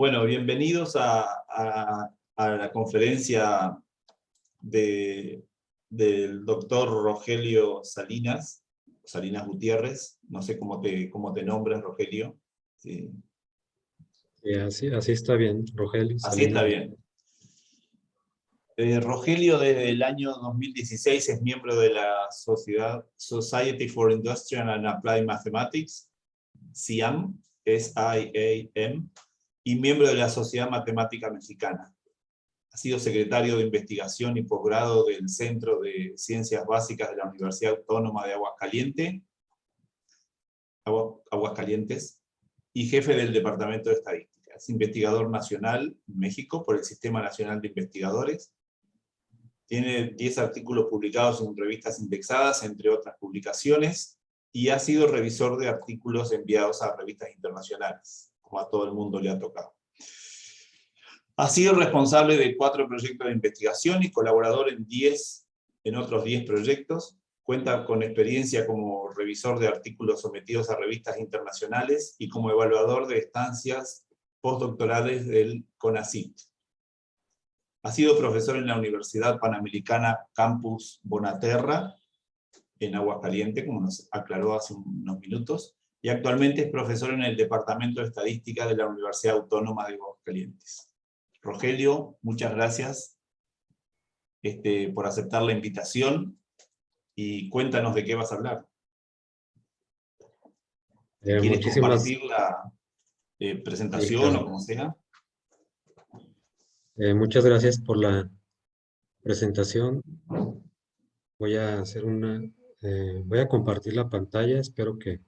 Bueno, bienvenidos a la conferencia del doctor Rogelio Salinas Gutiérrez. No sé cómo te nombras, Rogelio. Sí. Así está bien, Rogelio Así está Salinas. bien. Rogelio desde el año 2016 es miembro de la Society for Industrial and Applied Mathematics, SIAM, S-I-A-M, y miembro de la Sociedad Matemática Mexicana. Ha sido secretario de investigación y posgrado del Centro de Ciencias Básicas de la Universidad Autónoma de Aguascalientes, y jefe del Departamento de Estadística. Es investigador nacional en México por el Sistema Nacional de Investigadores. Tiene 10 artículos publicados en revistas indexadas, entre otras publicaciones, y ha sido revisor de artículos enviados a revistas internacionales, como a todo el mundo le ha tocado. Ha sido responsable de 4 proyectos de investigación y colaborador en otros 10 proyectos. Cuenta con experiencia como revisor de artículos sometidos a revistas internacionales y como evaluador de estancias postdoctorales del CONACYT. Ha sido profesor en la Universidad Panamericana Campus Bonaterra, en Aguascalientes, como nos aclaró hace unos minutos, y actualmente es profesor en el Departamento de Estadística de la Universidad Autónoma de Aguascalientes. Rogelio, muchas gracias por aceptar la invitación, y cuéntanos de qué vas a hablar. ¿Quieres compartir la presentación o como sea? Muchas gracias por la presentación. Voy a compartir la pantalla, espero que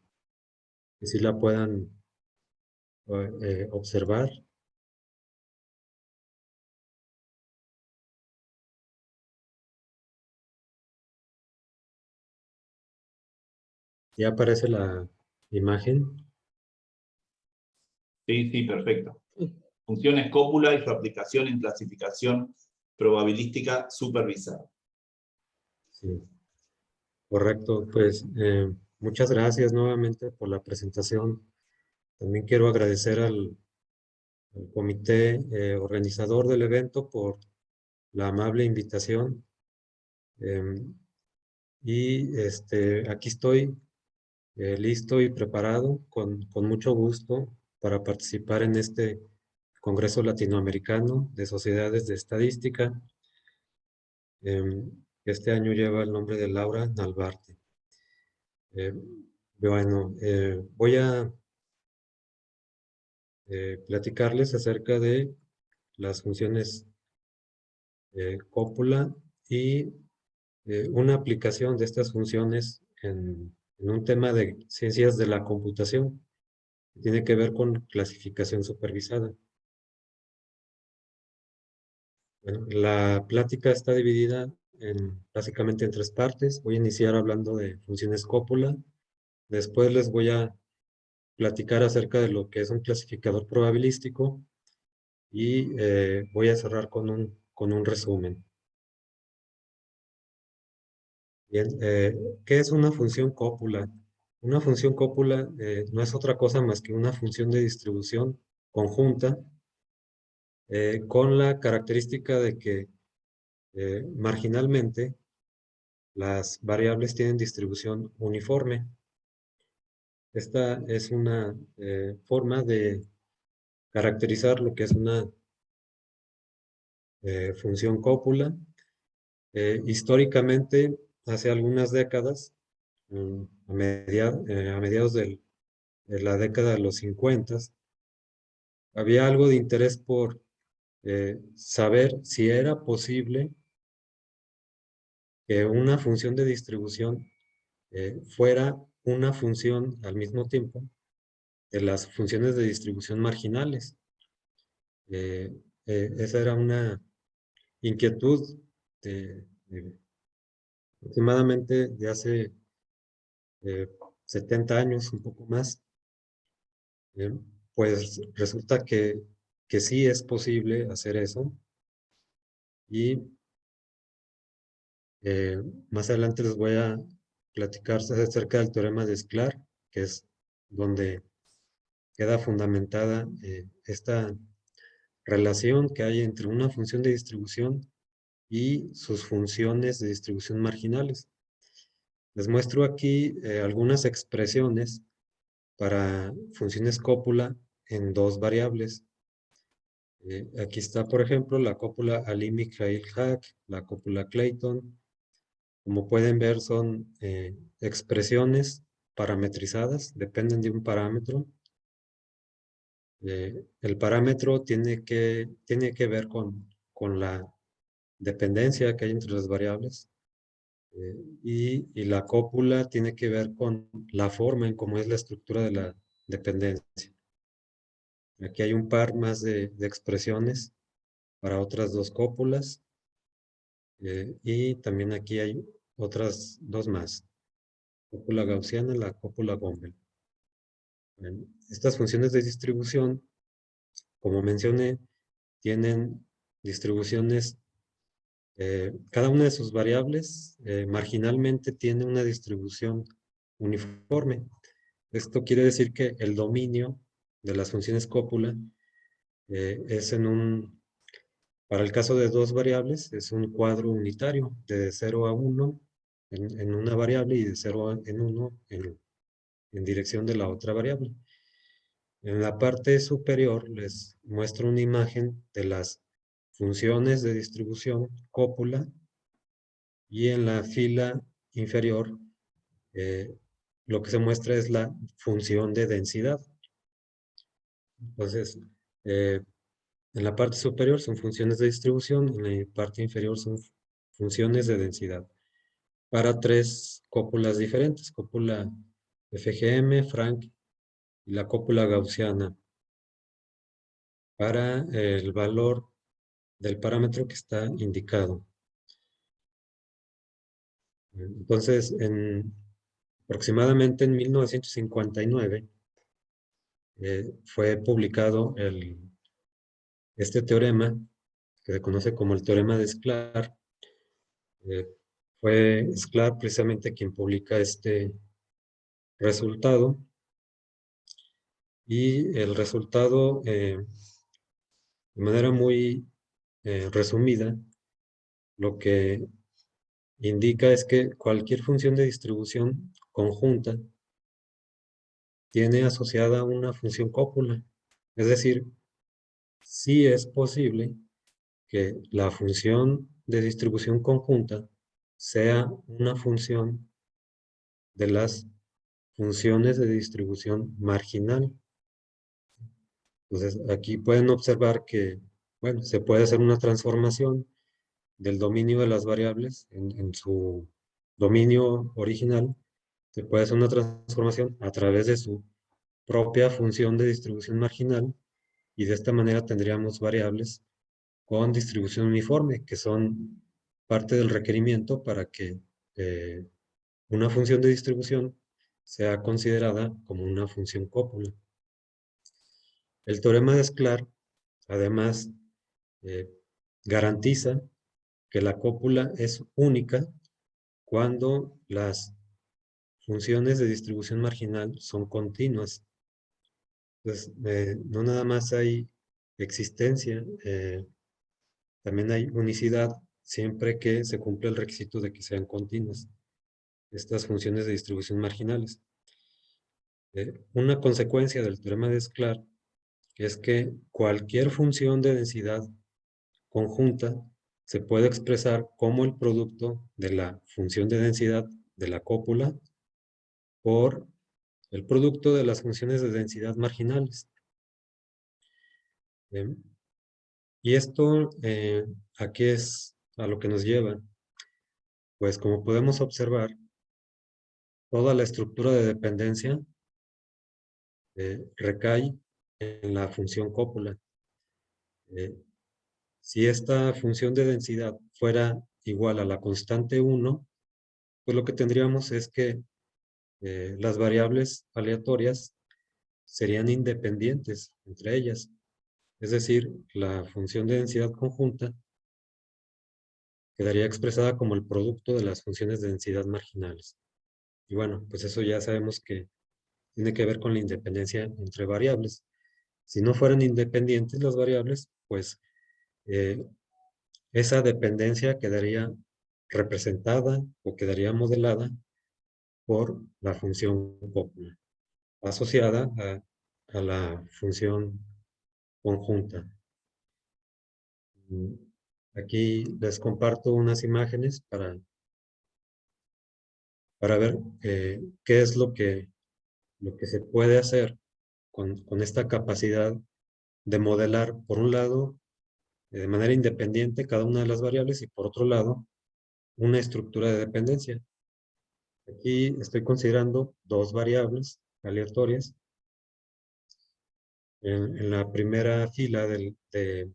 sí la puedan observar. ¿Ya aparece la imagen? Sí, perfecto. Funciones cópula y su aplicación en clasificación probabilística supervisada. Sí, correcto. Pues muchas gracias nuevamente por la presentación. También quiero agradecer al comité organizador del evento por la amable invitación. Aquí estoy listo y preparado con mucho gusto para participar en este Congreso Latinoamericano de Sociedades de Estadística. Este año lleva el nombre de Laura Nalbarte. Voy a platicarles acerca de las funciones cópula y una aplicación de estas funciones en un tema de ciencias de la computación. Tiene que ver con clasificación supervisada. Bueno, la plática está dividida básicamente en 3 partes. Voy a iniciar hablando de funciones cópula. Después les voy a platicar acerca de lo que es un clasificador probabilístico. Y voy a cerrar con un resumen. Bien, ¿qué es una función cópula? Una función cópula no es otra cosa más que una función de distribución conjunta con la característica de que marginalmente las variables tienen distribución uniforme. Esta es una forma de caracterizar lo que es una función cópula. Históricamente, hace algunas décadas, a mediados de la década de los 50, había algo de interés por saber si era posible que una función de distribución fuera una función al mismo tiempo de las funciones de distribución marginales. Esa era una inquietud aproximadamente de hace 70 años, un poco más. Pues resulta que sí es posible hacer eso. Y más adelante les voy a platicar acerca del teorema de Sklar, que es donde queda fundamentada esta relación que hay entre una función de distribución y sus funciones de distribución marginales. Les muestro aquí algunas expresiones para funciones cópula en dos variables. Aquí está, por ejemplo, la cópula Ali-Mikhail-Hack, la cópula Clayton. Como pueden ver, son expresiones parametrizadas, dependen de un parámetro. El parámetro tiene que ver con la dependencia que hay entre las variables. Y la cópula tiene que ver con la forma en cómo es la estructura de la dependencia. Aquí hay un par más de expresiones para otras dos cópulas. Y también aquí hay otras dos más. Cópula gaussiana, la cópula Gumbel. Bueno, estas funciones de distribución, como mencioné, tienen distribuciones, cada una de sus variables marginalmente tiene una distribución uniforme. Esto quiere decir que el dominio de las funciones cópula es para el caso de dos variables, es un cuadro unitario de 0 a 1 en una variable y de 0 en 1 en dirección de la otra variable. En la parte superior les muestro una imagen de las funciones de distribución cópula y en la fila inferior lo que se muestra es la función de densidad. Entonces, en la parte superior son funciones de distribución, en la parte inferior son funciones de densidad. Para tres cópulas diferentes, cópula FGM, Frank y la cópula gaussiana, para el valor del parámetro que está indicado. Entonces, aproximadamente en 1959 fue publicado este teorema, que se conoce como el teorema de Sklar. Fue Sklar precisamente quien publica este resultado. Y el resultado, de manera muy resumida, lo que indica es que cualquier función de distribución conjunta tiene asociada una función cópula. Es decir, sí es posible que la función de distribución conjunta sea una función de las funciones de distribución marginal. Entonces, aquí pueden observar que, bueno, se puede hacer una transformación del dominio de las variables en su dominio original. Se puede hacer una transformación a través de su propia función de distribución marginal y de esta manera tendríamos variables con distribución uniforme, que son parte del requerimiento para que una función de distribución sea considerada como una función cópula. El teorema de Sklar, además, eh, garantiza que la cópula es única cuando las funciones de distribución marginal son continuas. Entonces, no nada más hay existencia, también hay unicidad siempre que se cumple el requisito de que sean continuas estas funciones de distribución marginales. Una consecuencia del teorema de Sklar es que cualquier función de densidad conjunta se puede expresar como el producto de la función de densidad de la cópula por el producto de las funciones de densidad marginales. Y esto, ¿a qué es a lo que nos lleva? Pues como podemos observar, toda la estructura de dependencia recae en la función cópula. Si esta función de densidad fuera igual a la constante 1, pues lo que tendríamos es que las variables aleatorias serían independientes entre ellas. Es decir, la función de densidad conjunta quedaría expresada como el producto de las funciones de densidad marginales. Y bueno, pues eso ya sabemos que tiene que ver con la independencia entre variables. Si no fueran independientes las variables, pues esa dependencia quedaría representada o quedaría modelada por la función cópula, asociada a la función conjunta. Aquí les comparto unas imágenes para ver qué es lo que se puede hacer con esta capacidad de modelar, por un lado, de manera independiente cada una de las variables y por otro lado, una estructura de dependencia. Aquí estoy considerando dos variables aleatorias. En la primera fila de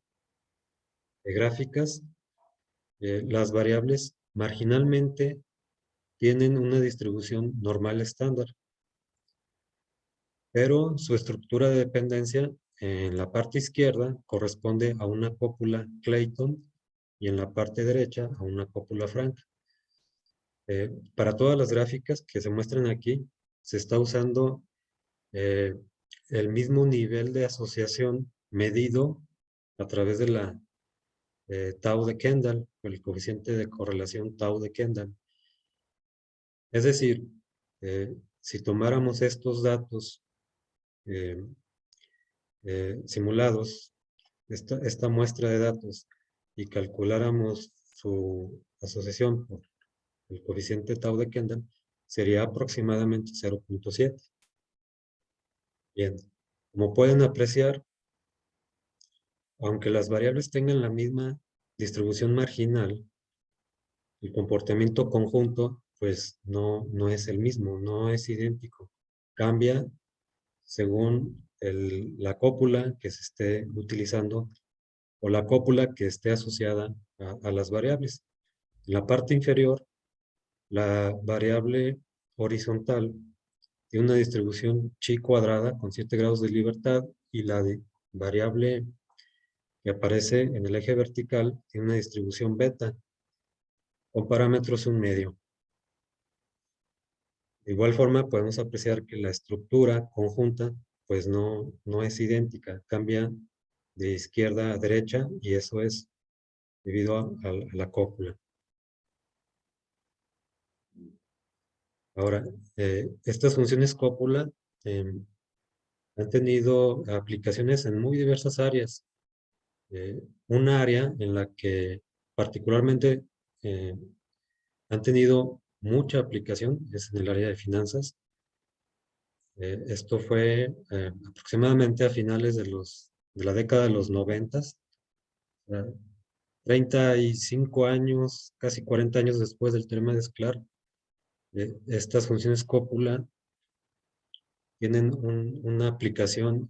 gráficas, las variables marginalmente tienen una distribución normal estándar, pero su estructura de dependencia en la parte izquierda corresponde a una cópula Clayton y en la parte derecha a una cópula Frank. Para todas las gráficas que se muestran aquí, se está usando el mismo nivel de asociación medido a través de la tau de Kendall, el coeficiente de correlación tau de Kendall. Es decir, si tomáramos estos datos simulados, esta muestra de datos, y calculáramos su asociación por el coeficiente tau de Kendall, sería aproximadamente 0.7. Bien, como pueden apreciar, aunque las variables tengan la misma distribución marginal, el comportamiento conjunto pues no es el mismo, no es idéntico. Cambia según la cópula que se esté utilizando o la cópula que esté asociada a las variables. En la parte inferior, la variable horizontal tiene una distribución chi cuadrada con 7 grados de libertad y la variable que aparece en el eje vertical tiene una distribución beta con parámetros un medio. De igual forma, podemos apreciar que la estructura conjunta pues no es idéntica, cambia de izquierda a derecha y eso es debido a la cópula. Ahora, estas funciones cópula han tenido aplicaciones en muy diversas áreas. Un área en la que particularmente han tenido mucha aplicación es en el área de finanzas. Esto fue aproximadamente a finales de la década de los 90, 35 años, casi 40 años después del teorema de Sklar. Estas funciones cópula tienen una aplicación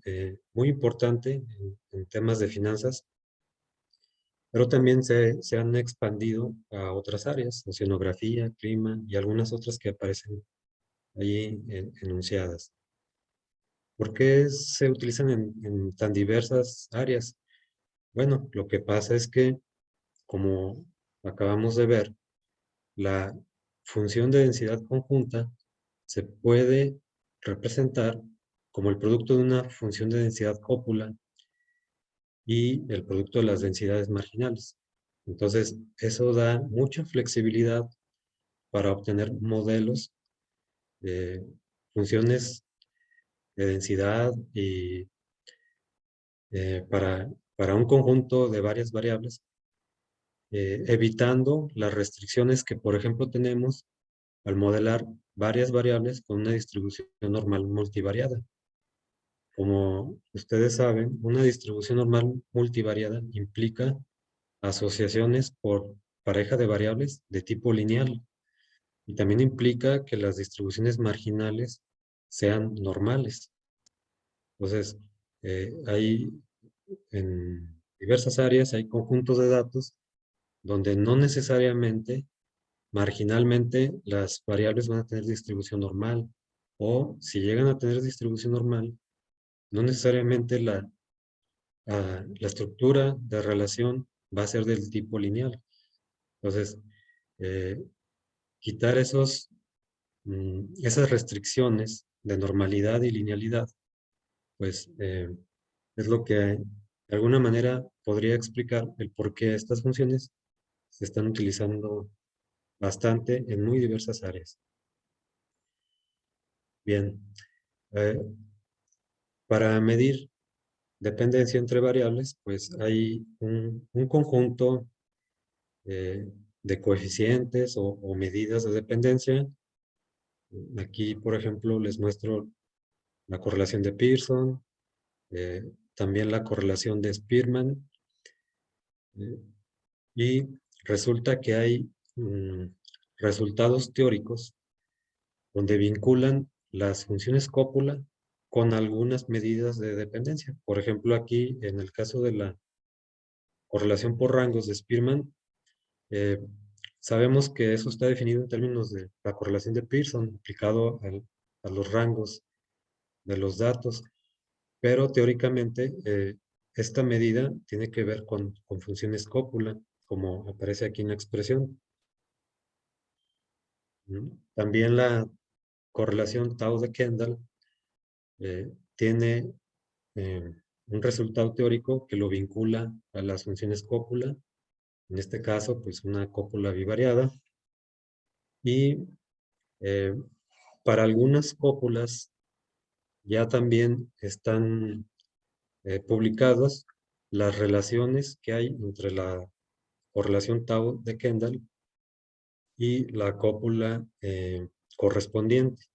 muy importante en temas de finanzas, pero también se han expandido a otras áreas, oceanografía, clima y algunas otras que aparecen ahí enunciadas. ¿Por qué se utilizan en tan diversas áreas? Bueno, lo que pasa es que, como acabamos de ver, la función de densidad conjunta se puede representar como el producto de una función de densidad cópula y el producto de las densidades marginales. Entonces, eso da mucha flexibilidad para obtener modelos de funciones de densidad y para un conjunto de varias variables, evitando las restricciones que, por ejemplo, tenemos al modelar varias variables con una distribución normal multivariada. Como ustedes saben, una distribución normal multivariada implica asociaciones por pareja de variables de tipo lineal y también implica que las distribuciones marginales sean normales. Entonces, hay en diversas áreas, hay conjuntos de datos donde no necesariamente, marginalmente, las variables van a tener distribución normal, o si llegan a tener distribución normal, no necesariamente la estructura de relación va a ser del tipo lineal. Entonces, quitar esas restricciones de normalidad y linealidad, pues Es lo que de alguna manera podría explicar el por qué estas funciones se están utilizando bastante en muy diversas áreas. Bien, eh, para medir dependencia entre variables, pues hay un conjunto de coeficientes o medidas de dependencia. Aquí, por ejemplo, les muestro la correlación de Pearson, también la correlación de Spearman, eh, y resulta que hay resultados teóricos donde vinculan las funciones cópula con algunas medidas de dependencia. Por ejemplo, aquí, en el caso de la correlación por rangos de Spearman, eh, sabemos que eso está definido en términos de la correlación de Pearson aplicado a los rangos de los datos, pero teóricamente esta medida tiene que ver con funciones cópula, como aparece aquí en la expresión. También la correlación tau de Kendall tiene eh, un resultado teórico que lo vincula a las funciones cópula, en este caso, pues una cópula bivariada, y eh, para algunas cópulas ya también están publicadas las relaciones que hay entre la correlación tau de Kendall y la cópula correspondiente.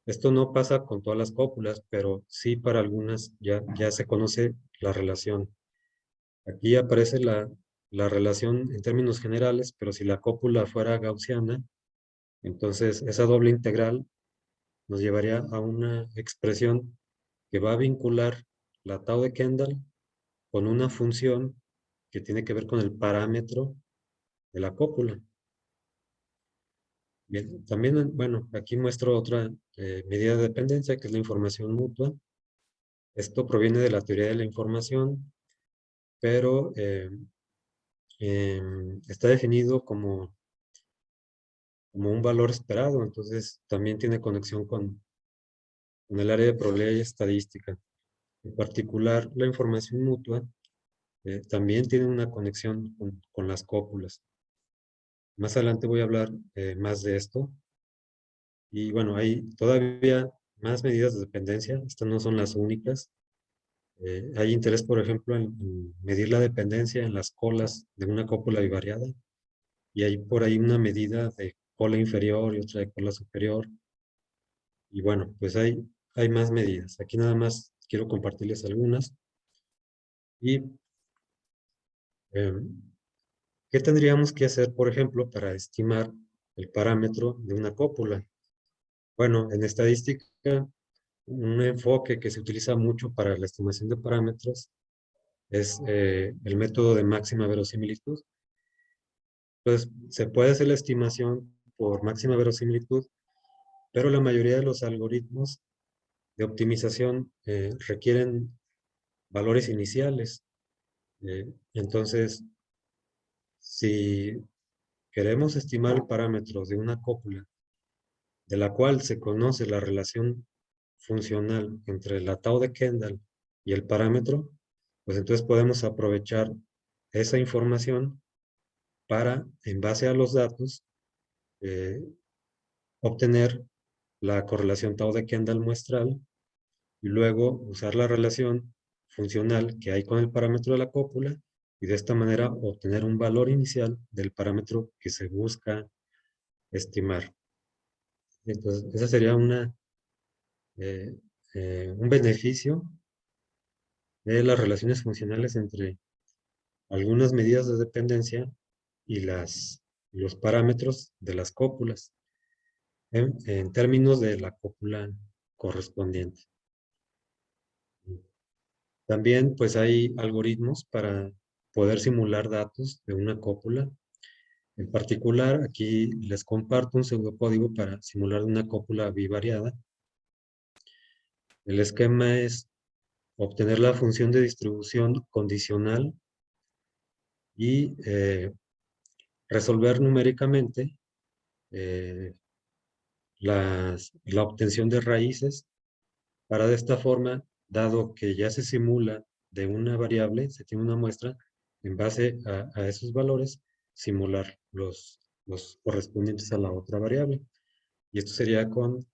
Esto no pasa con todas las cópulas, pero sí para algunas ya se conoce la relación. Aquí aparece la relación en términos generales, pero si la cópula fuera gaussiana, entonces esa doble integral nos llevaría a una expresión que va a vincular la tau de Kendall con una función que tiene que ver con el parámetro de la cópula. Bien, también, bueno, aquí muestro otra medida de dependencia, que es la información mutua. Esto proviene de la teoría de la información, pero está definido como un valor esperado, entonces también tiene conexión con el área de probabilidad y estadística. En particular, la información mutua también tiene una conexión con las cópulas. Más adelante voy a hablar más de esto. Y bueno, hay todavía más medidas de dependencia. Estas no son las únicas. Hay interés, por ejemplo, en medir la dependencia en las colas de una cópula bivariada. Y hay por ahí una medida de cola inferior y otra de cola superior. Y bueno, pues hay más medidas. Aquí nada más quiero compartirles algunas. Y ¿qué tendríamos que hacer, por ejemplo, para estimar el parámetro de una cópula? Bueno, en estadística, un enfoque que se utiliza mucho para la estimación de parámetros es el método de máxima verosimilitud. Entonces, se puede hacer la estimación por máxima verosimilitud, pero la mayoría de los algoritmos de optimización requieren valores iniciales. Entonces, si queremos estimar parámetros de una cópula de la cual se conoce la relación funcional entre la tau de Kendall y el parámetro, pues entonces podemos aprovechar esa información para, en base a los datos, eh, obtener la correlación tau de Kendall muestral y luego usar la relación funcional que hay con el parámetro de la cópula y de esta manera obtener un valor inicial del parámetro que se busca estimar. Entonces, esa sería eh, un beneficio de las relaciones funcionales entre algunas medidas de dependencia y los parámetros de las cópulas en términos de la cópula correspondiente. También pues hay algoritmos para poder simular datos de una cópula. En particular, aquí les comparto un pseudocódigo para simular una cópula bivariada. El esquema es obtener la función de distribución condicional y resolver numéricamente la obtención de raíces para de esta forma dado que ya se simula de una variable, se tiene una muestra, en base a esos valores, simular los correspondientes a la otra variable. Y esto sería con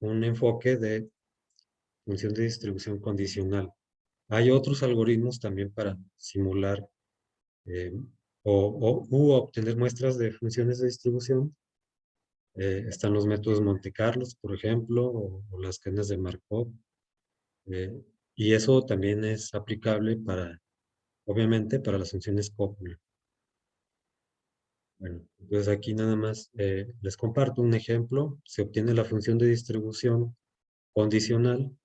un enfoque de función de distribución condicional. Hay otros algoritmos también para simular eh, u obtener muestras de funciones de distribución. Están los métodos Monte Carlos, por ejemplo, o las cadenas de Markov. Y eso también es aplicable para, obviamente, para las funciones cópula. Bueno, entonces aquí nada más les comparto un ejemplo. Se obtiene la función de distribución condicional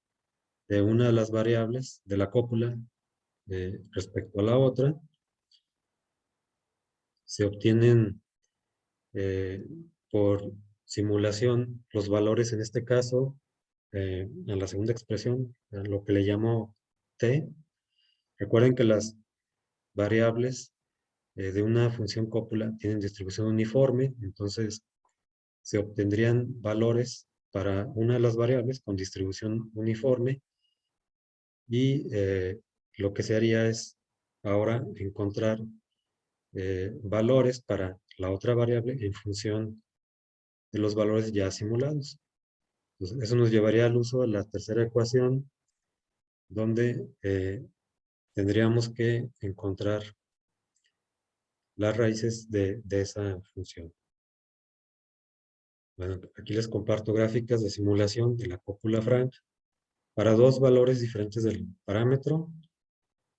de una de las variables de la cópula respecto a la otra. Se obtienen por simulación los valores, en este caso, en la segunda expresión, a lo que le llamo t. Recuerden que las variables de una función cópula tienen distribución uniforme, entonces se obtendrían valores para una de las variables con distribución uniforme y lo que se haría es ahora encontrar valores para la otra variable en función de los valores ya simulados. Entonces, eso nos llevaría al uso de la tercera ecuación, donde tendríamos que encontrar las raíces de esa función. Bueno, aquí les comparto gráficas de simulación de la cópula Frank para dos valores diferentes del parámetro.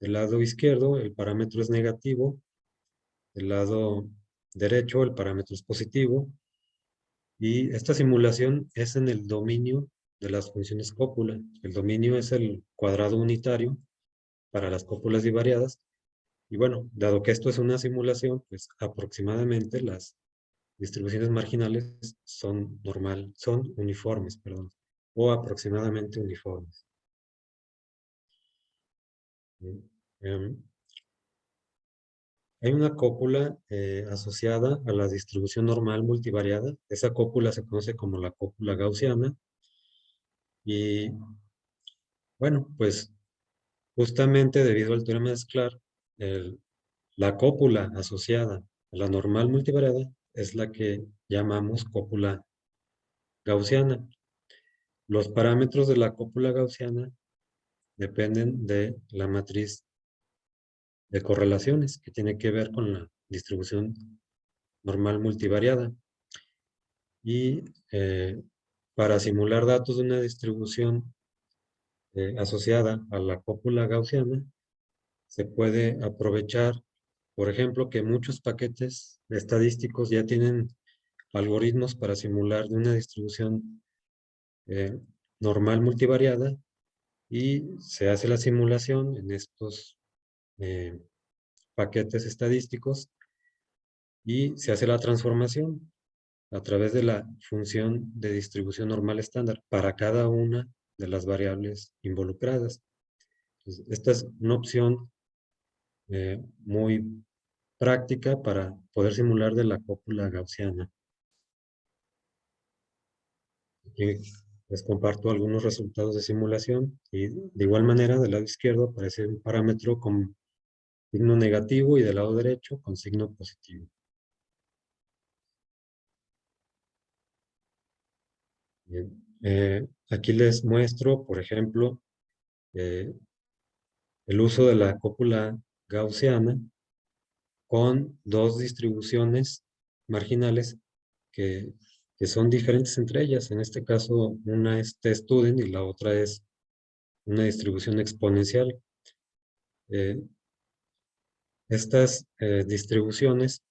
Del lado izquierdo, el parámetro es negativo. Del lado derecho, el parámetro es positivo. Y esta simulación es en el dominio de las funciones cópula. El dominio es el cuadrado unitario para las cópulas divariadas. Y bueno, dado que esto es una simulación, pues aproximadamente las distribuciones marginales son uniformes, perdón, o aproximadamente uniformes. Em, Hay una cópula asociada a la distribución normal multivariada. Esa cópula se conoce como la cópula gaussiana. Y bueno, pues justamente debido al teorema de Sklar, la cópula asociada a la normal multivariada es la que llamamos cópula gaussiana. Los parámetros de la cópula gaussiana dependen de la matriz de correlaciones, que tiene que ver con la distribución normal multivariada. Y para simular datos de una distribución asociada a la cópula gaussiana, se puede aprovechar, por ejemplo, que muchos paquetes estadísticos ya tienen algoritmos para simular de una distribución normal multivariada y se hace la simulación en estos paquetes estadísticos y se hace la transformación a través de la función de distribución normal estándar para cada una de las variables involucradas. Entonces, esta es una opción muy práctica para poder simular de la cópula gaussiana. Aquí les comparto algunos resultados de simulación y de igual manera del lado izquierdo aparece un parámetro con signo negativo y del lado derecho con signo positivo. Bien. Aquí les muestro, por ejemplo, el uso de la cópula gaussiana con dos distribuciones marginales que, que son diferentes entre ellas. En este caso, una es t-student y la otra es una distribución exponencial. Estas distribuciones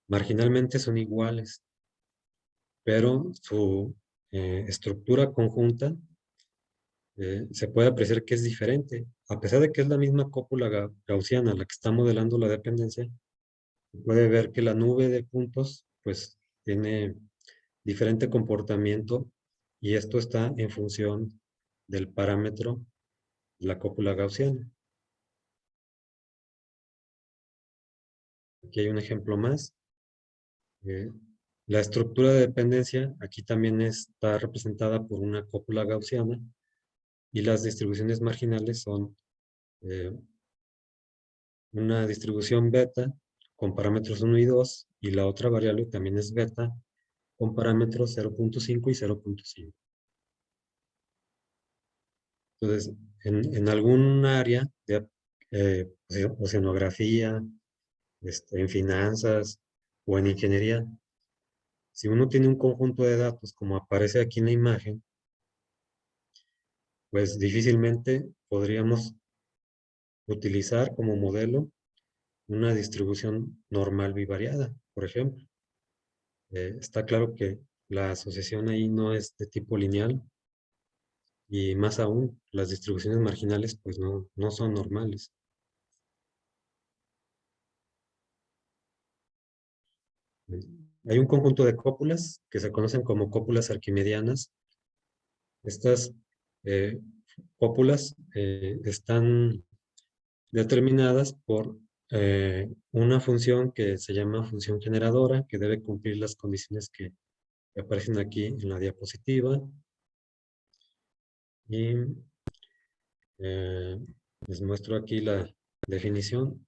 marginalmente son iguales, pero su estructura conjunta se puede apreciar que es diferente. A pesar de que es la misma cópula gaussiana la que está modelando la dependencia, se puede ver que la nube de puntos pues tiene diferente comportamiento y esto está en función del parámetro de la cópula gaussiana. Aquí hay un ejemplo más. La estructura de dependencia aquí también está representada por una cópula gaussiana y las distribuciones marginales son una distribución beta con parámetros 1 y 2 y la otra variable también es beta con parámetros 0.5 y 0.5. Entonces, en algún área de oceanografía, en finanzas o en ingeniería, si uno tiene un conjunto de datos como aparece aquí en la imagen, pues difícilmente podríamos utilizar como modelo una distribución normal bivariada, por ejemplo. Está claro que la asociación ahí no es de tipo lineal y más aún las distribuciones marginales pues no son normales. Hay un conjunto de cópulas que se conocen como cópulas arquimedianas. Estas cópulas están determinadas por una función que se llama función generadora, que debe cumplir las condiciones que aparecen aquí en la diapositiva. Y les muestro aquí la definición.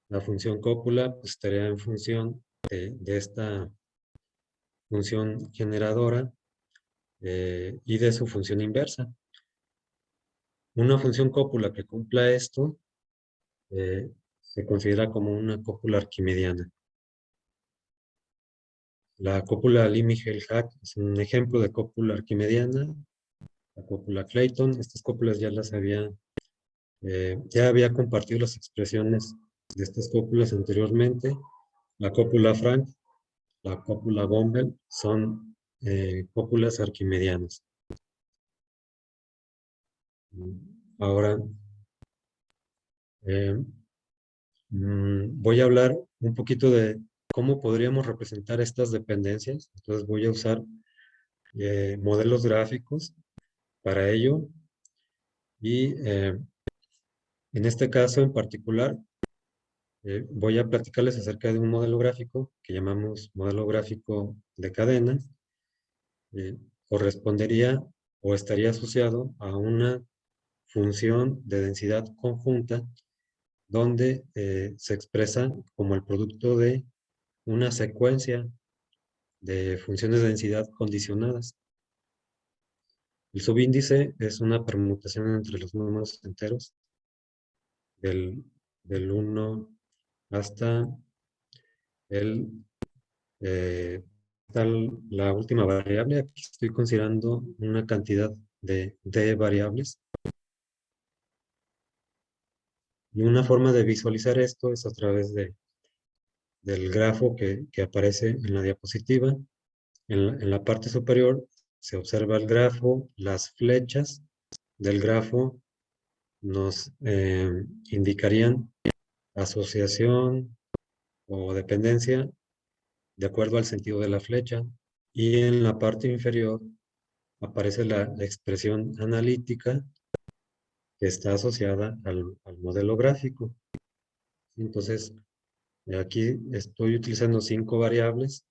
La función cópula pues, estaría en función de esta función generadora y de su función inversa. Una función cópula que cumpla esto se considera como una cópula arquimediana. La cópula Limi-Hell-Hack es un ejemplo de cópula arquimediana. La cópula Clayton, estas cópulas ya había compartido las expresiones de estas cópulas anteriormente. La cópula Frank, la cópula Gumbel son cópulas arquimedianas. Ahora, voy a hablar un poquito de cómo podríamos representar estas dependencias. Entonces voy a usar modelos gráficos para ello. Y en este caso en particular, voy a platicarles acerca de un modelo gráfico que llamamos modelo gráfico de cadena. Correspondería o estaría asociado a una función de densidad conjunta donde se expresa como el producto de una secuencia de funciones de densidad condicionadas. El subíndice es una permutación entre los números enteros del 1 hasta la última variable. Aquí estoy considerando una cantidad de variables. Y una forma de visualizar esto es a través del grafo que aparece en la diapositiva. En la parte superior se observa el grafo, las flechas del grafo nos indicarían asociación o dependencia de acuerdo al sentido de la flecha. Y en la parte inferior aparece la expresión analítica que está asociada al modelo gráfico. Entonces, aquí estoy utilizando 5 variables.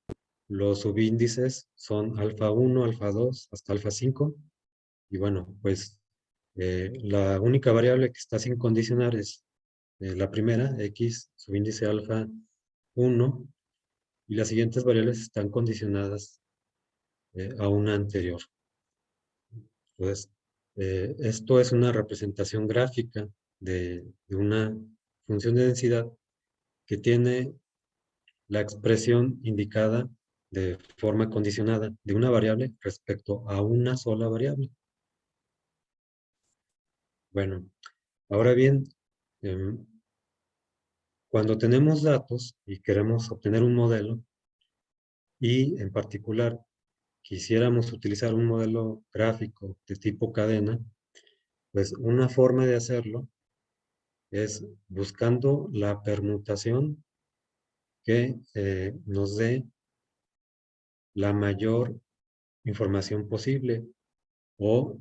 Los subíndices son alfa 1, alfa 2, hasta alfa 5. Y bueno, pues la única variable que está sin condicionar es la primera, x, subíndice alfa 1. Y las siguientes variables están condicionadas a una anterior. Entonces, esto es una representación gráfica de una función de densidad que tiene la expresión indicada de forma condicionada de una variable respecto a una sola variable. Bueno, ahora bien, cuando tenemos datos y queremos obtener un modelo, y en particular quisiéramos utilizar un modelo gráfico de tipo cadena, pues una forma de hacerlo es buscando la permutación que nos dé la mayor información posible o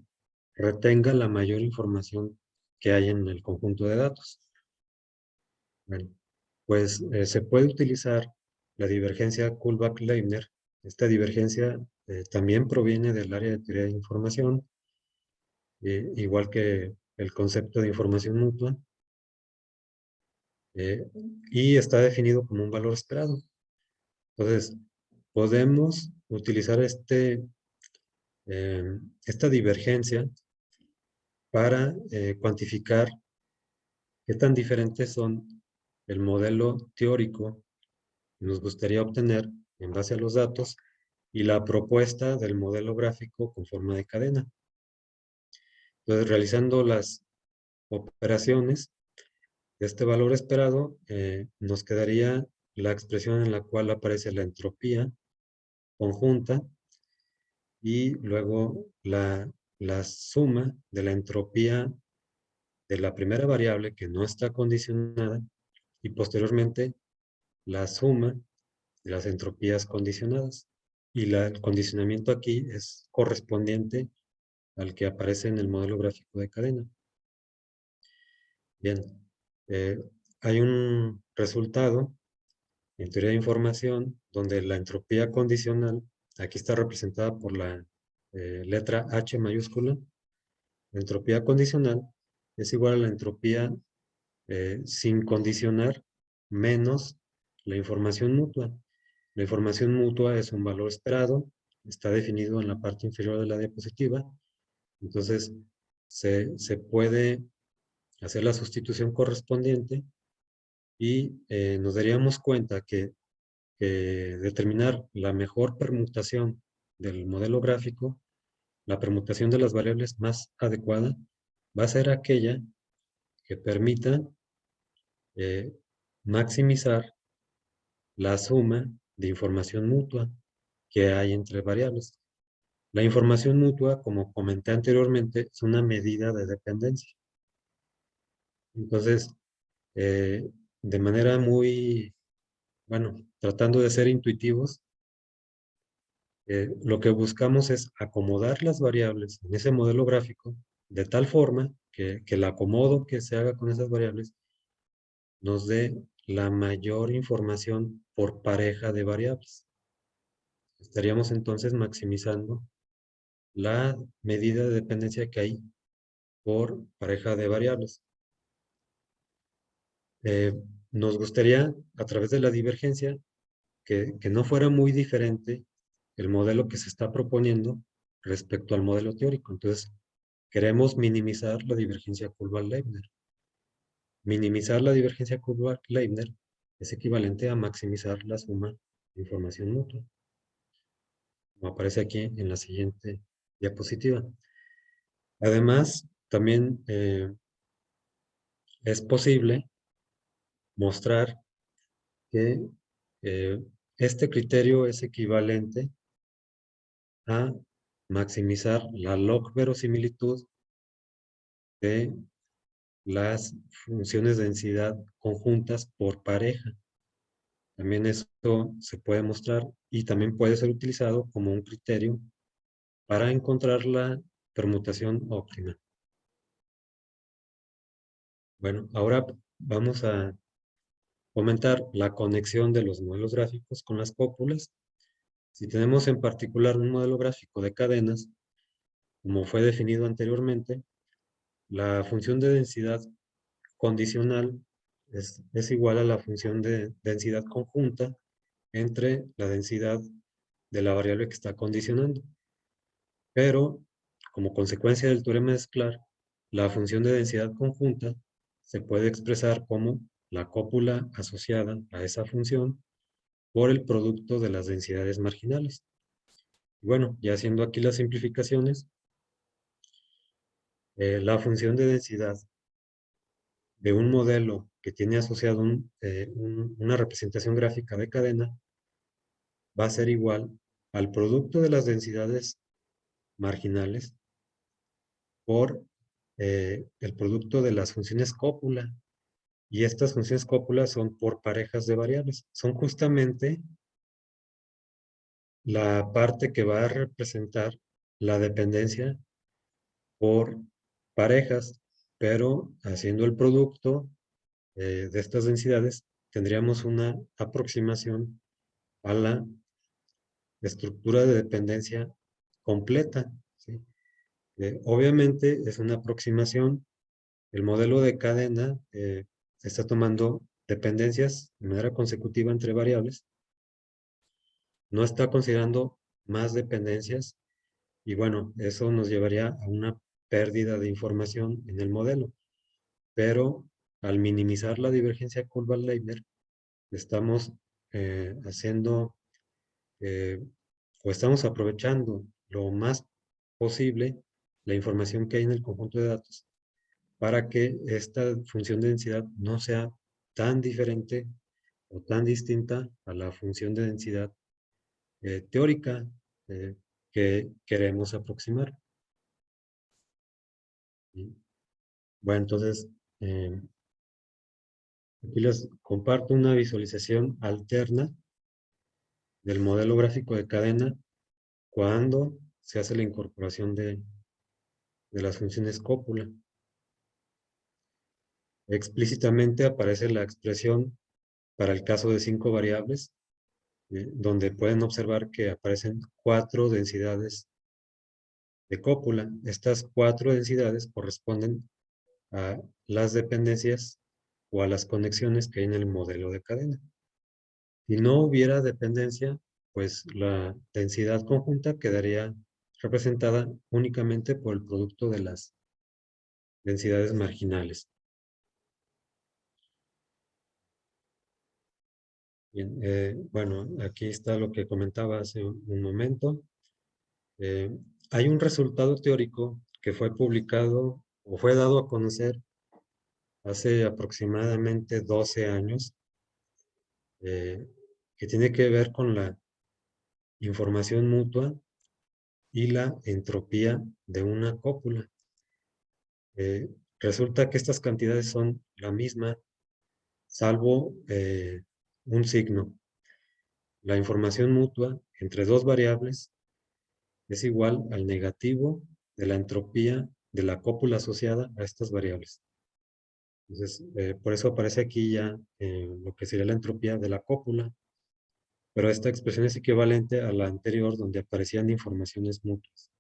retenga la mayor información que hay en el conjunto de datos. Bueno, pues se puede utilizar la divergencia Kullback-Leibniz Esta divergencia también proviene del área de teoría de información, igual que el concepto de información mutua, y está definido como un valor esperado. Entonces, podemos utilizar esta divergencia para cuantificar qué tan diferentes son el modelo teórico que nos gustaría obtener en base a los datos y la propuesta del modelo gráfico con forma de cadena. Entonces, realizando las operaciones de este valor esperado, nos quedaría la expresión en la cual aparece la entropía conjunta y luego la suma de la entropía de la primera variable que no está condicionada y posteriormente la suma de las entropías condicionadas. Y el condicionamiento aquí es correspondiente al que aparece en el modelo gráfico de cadena. Bien, eh, hay un resultado en teoría de información donde la entropía condicional, aquí está representada por la letra H mayúscula, la entropía condicional es igual a la entropía sin condicionar menos la información mutua. La información mutua es un valor esperado, está definido en la parte inferior de la diapositiva, entonces se puede hacer la sustitución correspondiente y nos daríamos cuenta que determinar la mejor permutación del modelo gráfico, la permutación de las variables más adecuada, va a ser aquella que permita maximizar la suma de información mutua que hay entre variables. La información mutua, como comenté anteriormente, es una medida de dependencia. Entonces, de manera muy, bueno, tratando de ser intuitivos, lo que buscamos es acomodar las variables en ese modelo gráfico de tal forma que el acomodo que se haga con esas variables nos dé la mayor información por pareja de variables. Estaríamos entonces maximizando la medida de dependencia que hay por pareja de variables. Nos gustaría, a través de la divergencia, que no fuera muy diferente el modelo que se está proponiendo respecto al modelo teórico. Entonces, queremos minimizar la divergencia Kullbaum-Leibniz. Minimizar la divergencia Kullbaum-Leibniz es equivalente a maximizar la suma de información mutua, como aparece aquí en la siguiente diapositiva. Además, también es posible mostrar que este criterio es equivalente a maximizar la log verosimilitud de las funciones de densidad conjuntas por pareja. También esto se puede mostrar y también puede ser utilizado como un criterio para encontrar la permutación óptima. Bueno, ahora vamos a comentar la conexión de los modelos gráficos con las cópulas. Si tenemos en particular un modelo gráfico de cadenas, como fue definido anteriormente, la función de densidad condicional es igual a la función de densidad conjunta entre la densidad de la variable que está condicionando. Pero, como consecuencia del teorema de Sklar, la función de densidad conjunta se puede expresar como la cópula asociada a esa función por el producto de las densidades marginales. Bueno, ya haciendo aquí las simplificaciones, la función de densidad de un modelo que tiene asociado una representación gráfica de cadena va a ser igual al producto de las densidades marginales por el producto de las funciones cópula. Y estas funciones cópula son por parejas de variables. Son justamente la parte que va a representar la dependencia por parejas, pero haciendo el producto de estas densidades, tendríamos una aproximación a la estructura de dependencia completa, ¿sí? Obviamente es una aproximación. El modelo de cadena está tomando dependencias de manera consecutiva entre variables, no está considerando más dependencias y bueno, eso nos llevaría a una pérdida de información en el modelo. Pero al minimizar la divergencia Kullbaum-Leibler, estamos haciendo o estamos aprovechando lo más posible la información que hay en el conjunto de datos para que esta función de densidad no sea tan diferente o tan distinta a la función de densidad teórica que queremos aproximar. ¿Sí? Bueno, entonces, aquí les comparto una visualización alterna del modelo gráfico de cadena cuando se hace la incorporación de las funciones cópula. Explícitamente aparece la expresión para el caso de 5 variables, donde pueden observar que aparecen 4 densidades de cópula. Estas 4 densidades corresponden a las dependencias o a las conexiones que hay en el modelo de cadena. Si no hubiera dependencia, pues la densidad conjunta quedaría representada únicamente por el producto de las densidades marginales. Bien, bueno, aquí está lo que comentaba hace un momento. Hay un resultado teórico que fue publicado o fue dado a conocer hace aproximadamente 12 años, que tiene que ver con la información mutua y la entropía de una cópula. Resulta que estas cantidades son la misma, salvo un signo. La información mutua entre dos variables es igual al negativo de la entropía de la cópula asociada a estas variables. Entonces, por eso aparece aquí ya lo que sería la entropía de la cópula, pero esta expresión es equivalente a la anterior donde aparecían informaciones mutuas.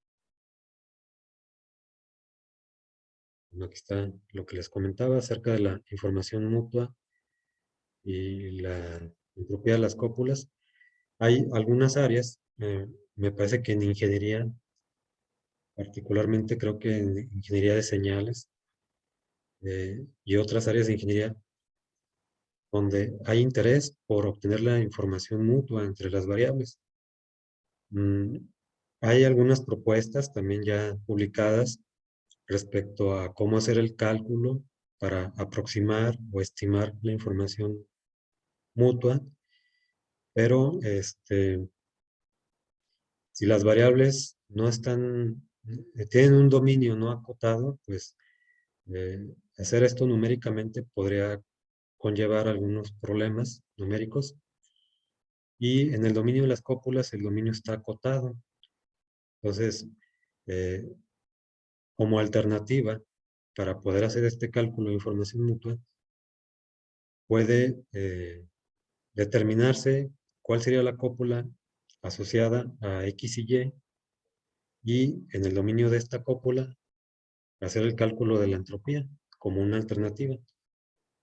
Bueno, aquí está lo que les comentaba acerca de la información mutua y la entropía de las cópulas. Hay algunas áreas, me parece que en ingeniería, particularmente creo que en ingeniería de señales y otras áreas de ingeniería, donde hay interés por obtener la información mutua entre las variables. Hay algunas propuestas también ya publicadas respecto a cómo hacer el cálculo para aproximar o estimar la información mutua, pero si las variables no están, tienen un dominio no acotado, pues hacer esto numéricamente podría conllevar algunos problemas numéricos. Y en el dominio de las cópulas, el dominio está acotado. Entonces, como alternativa, para poder hacer este cálculo de información mutua, puede determinarse cuál sería la cópula asociada a X y en el dominio de esta cópula hacer el cálculo de la entropía como una alternativa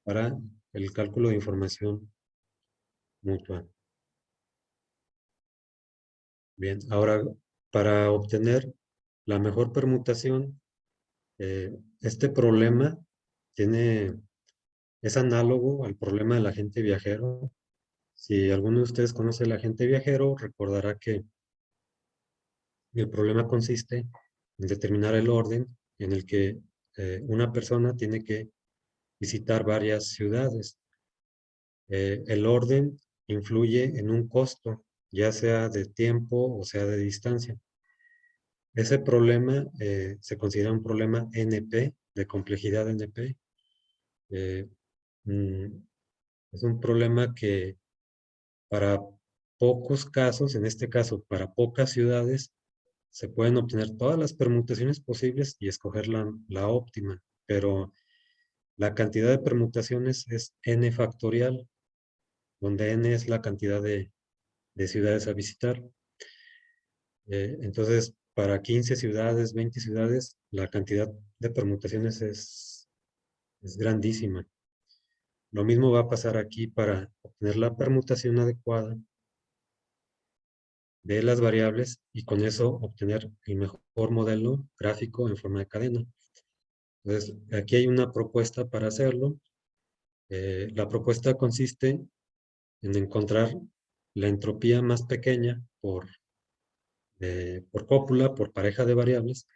para el cálculo de información mutua. Bien, ahora para obtener la mejor permutación, este problema es análogo al problema del agente viajero. Si alguno de ustedes conoce el agente viajero, recordará que el problema consiste en determinar el orden en el que una persona tiene que visitar varias ciudades. El orden influye en un costo, ya sea de tiempo o sea de distancia. Ese problema se considera un problema NP, de complejidad NP. Es un problema que para pocos casos, en este caso para pocas ciudades, se pueden obtener todas las permutaciones posibles y escoger la óptima, pero la cantidad de permutaciones es n factorial, donde n es la cantidad de ciudades a visitar. Entonces, para 15 ciudades, 20 ciudades, la cantidad de permutaciones es grandísima. Lo mismo va a pasar aquí para obtener la permutación adecuada de las variables y con eso obtener el mejor modelo gráfico en forma de cadena. Entonces, aquí hay una propuesta para hacerlo. La propuesta consiste en encontrar la entropía más pequeña por cópula, por pareja de variables,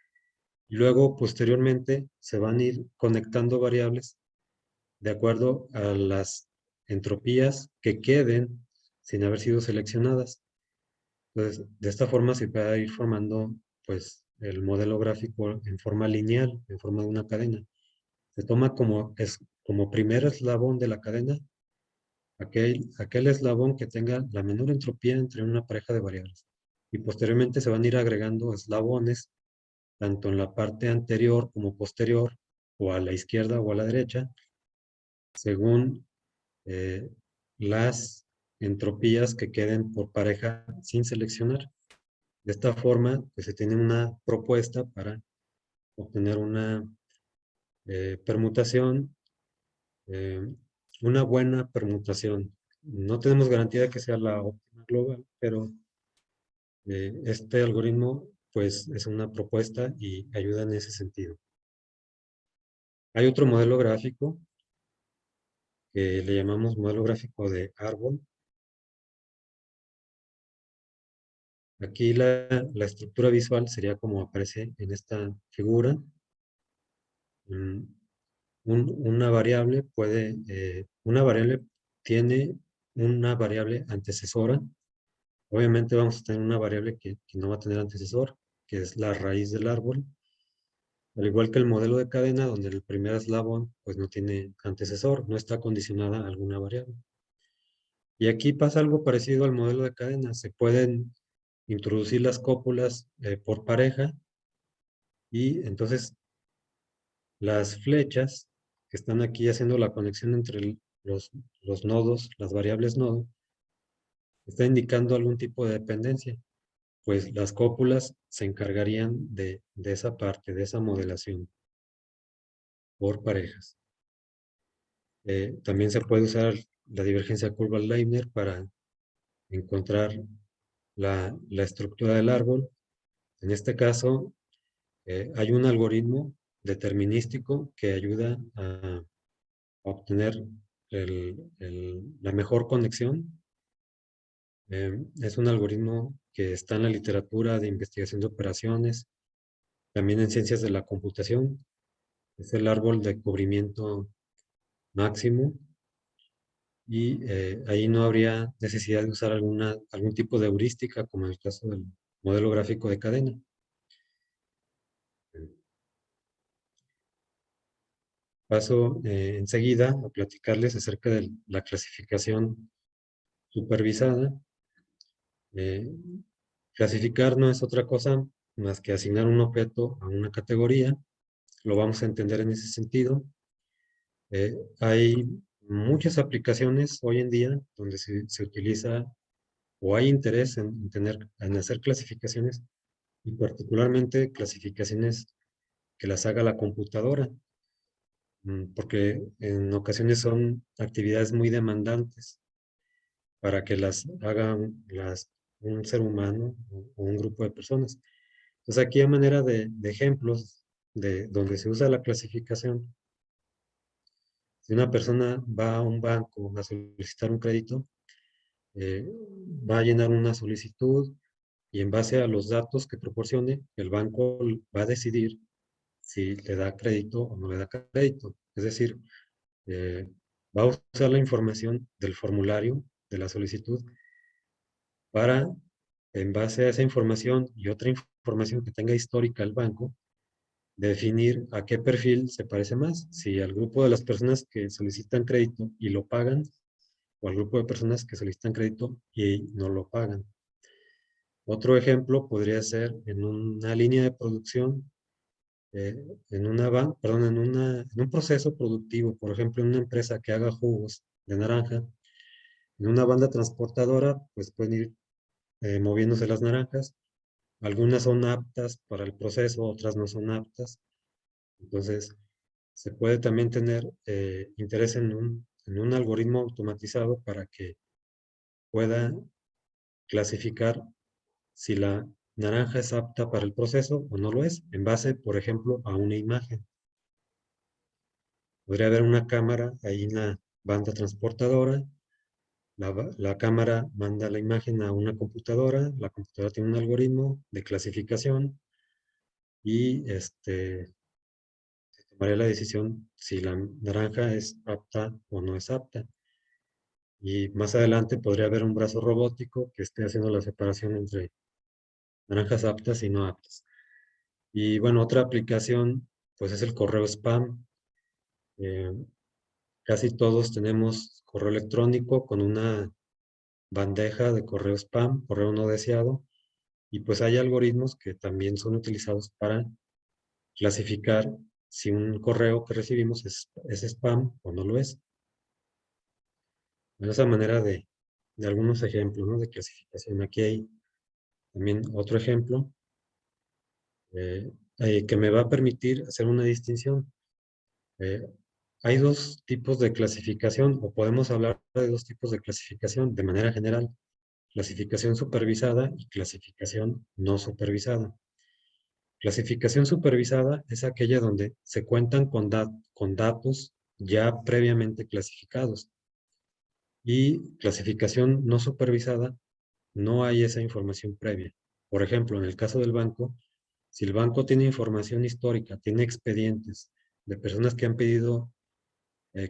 y luego posteriormente se van a ir conectando variables de acuerdo a las entropías que queden sin haber sido seleccionadas. Entonces, de esta forma se va a ir formando pues el modelo gráfico en forma lineal, en forma de una cadena. Se toma como primer eslabón de la cadena aquel eslabón que tenga la menor entropía entre una pareja de variables. Y posteriormente se van a ir agregando eslabones, tanto en la parte anterior como posterior, o a la izquierda o a la derecha, según las entropías que queden por pareja sin seleccionar. De esta forma, pues se tiene una propuesta para obtener una permutación, eh, una buena permutación. No tenemos garantía de que sea la óptima global, pero este algoritmo pues es una propuesta y ayuda en ese sentido. Hay otro modelo gráfico que le llamamos modelo gráfico de árbol. Aquí la estructura visual sería como aparece en esta figura. Una variable tiene una variable antecesora. Obviamente vamos a tener una variable que no va a tener antecesor, que es la raíz del árbol. Al igual que el modelo de cadena, donde el primer eslabón pues no tiene antecesor, no está condicionada a alguna variable. Y aquí pasa algo parecido al modelo de cadena. Se pueden introducir las cópulas por pareja y entonces las flechas que están aquí haciendo la conexión entre los nodos, las variables nodo, está indicando algún tipo de dependencia, pues las cópulas se encargarían de esa parte, de esa modelación por parejas. También se puede usar la divergencia curva Leibniz para encontrar la estructura del árbol. En este caso, hay un algoritmo determinístico que ayuda a obtener la mejor conexión. Es un algoritmo que está en la literatura de investigación de operaciones, también en ciencias de la computación. Es el árbol de cubrimiento máximo y ahí no habría necesidad de usar algún tipo de heurística, como en el caso del modelo gráfico de cadena. Paso enseguida a platicarles acerca de la clasificación supervisada. Eh, Clasificar no es otra cosa más que asignar un objeto a una categoría. Lo vamos a entender en ese sentido. Hay muchas aplicaciones hoy en día donde se utiliza o hay interés en hacer clasificaciones y particularmente clasificaciones que las haga la computadora, porque en ocasiones son actividades muy demandantes para que las hagan un ser humano o un grupo de personas. Entonces aquí a manera de ejemplos de donde se usa la clasificación, si una persona va a un banco a solicitar un crédito, eh, va a llenar una solicitud y en base a los datos que proporcione, el banco va a decidir si le da crédito o no le da crédito. Es decir, eh, va a usar la información del formulario de la solicitud para, en base a esa información y otra información que tenga histórica el banco, definir a qué perfil se parece más, si al grupo de las personas que solicitan crédito y lo pagan, o al grupo de personas que solicitan crédito y no lo pagan. Otro ejemplo podría ser en una línea de producción, en un proceso productivo, por ejemplo, en una empresa que haga jugos de naranja, en una banda transportadora, pues pueden ir moviéndose las naranjas Algunas son aptas para el proceso, otras no son aptas. Entonces, se puede también tener interés en un algoritmo automatizado para que pueda clasificar si la naranja es apta para el proceso o no lo es, en base, por ejemplo, a una imagen. Podría haber una cámara ahí en la banda transportadora. La cámara manda la imagen a una computadora. La computadora tiene un algoritmo de clasificación y tomaría la decisión si la naranja es apta o no es apta. Y más adelante podría haber un brazo robótico que esté haciendo la separación entre naranjas aptas y no aptas. Y bueno, otra aplicación pues es el correo spam. Eh, Casi todos tenemos correo electrónico con una bandeja de correo spam, correo no deseado, y pues hay algoritmos que también son utilizados para clasificar si un correo que recibimos es spam o no lo es. De esa manera de algunos ejemplos, ¿no?, de clasificación. Aquí hay también otro ejemplo que me va a permitir hacer una distinción. Eh, Hay dos tipos de clasificación, o podemos hablar de dos tipos de clasificación de manera general: clasificación supervisada y clasificación no supervisada. Clasificación supervisada es aquella donde se cuentan con datos ya previamente clasificados. Y clasificación no supervisada, no hay esa información previa. Por ejemplo, en el caso del banco, si el banco tiene información histórica, tiene expedientes de personas que han pedido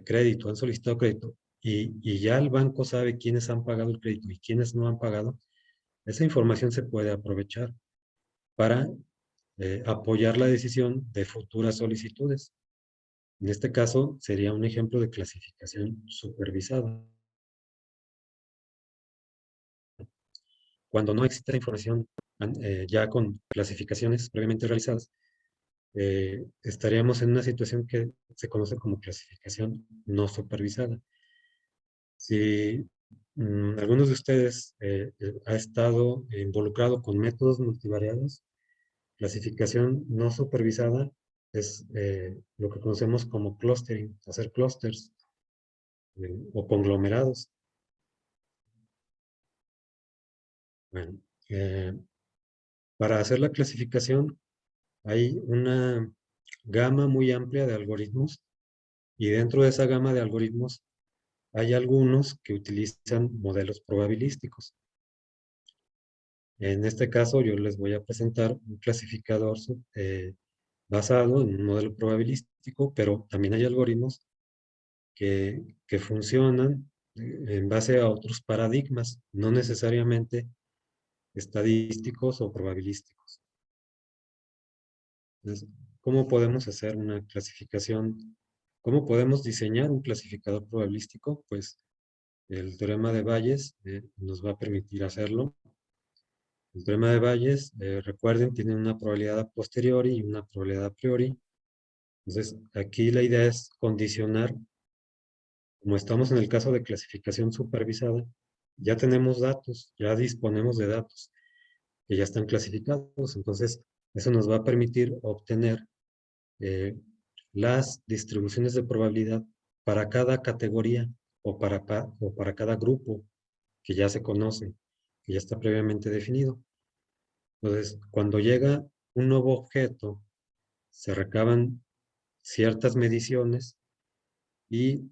crédito, han solicitado crédito, y ya el banco sabe quiénes han pagado el crédito y quiénes no han pagado, esa información se puede aprovechar para apoyar la decisión de futuras solicitudes. En este caso, sería un ejemplo de clasificación supervisada. Cuando no existe la información ya con clasificaciones previamente realizadas, estaríamos en una situación que se conoce como clasificación no supervisada. Si algunos de ustedes ha estado involucrado con métodos multivariados, clasificación no supervisada es lo que conocemos como clustering, hacer clusters o conglomerados. Bueno, para hacer la clasificación hay una gama muy amplia de algoritmos, y dentro de esa gama de algoritmos hay algunos que utilizan modelos probabilísticos. En este caso yo les voy a presentar un clasificador basado en un modelo probabilístico, pero también hay algoritmos que funcionan en base a otros paradigmas, no necesariamente estadísticos o probabilísticos. Entonces, ¿cómo podemos hacer una clasificación? ¿Cómo podemos diseñar un clasificador probabilístico? Pues el teorema de Bayes nos va a permitir hacerlo. El teorema de Bayes, recuerden, tiene una probabilidad a posteriori y una probabilidad a priori. Entonces, aquí la idea es condicionar. Como estamos en el caso de clasificación supervisada, ya tenemos datos, ya disponemos de datos que ya están clasificados. Entonces, eso nos va a permitir obtener las distribuciones de probabilidad para cada categoría o para cada grupo que ya se conoce, que ya está previamente definido. Entonces, cuando llega un nuevo objeto, se recaban ciertas mediciones y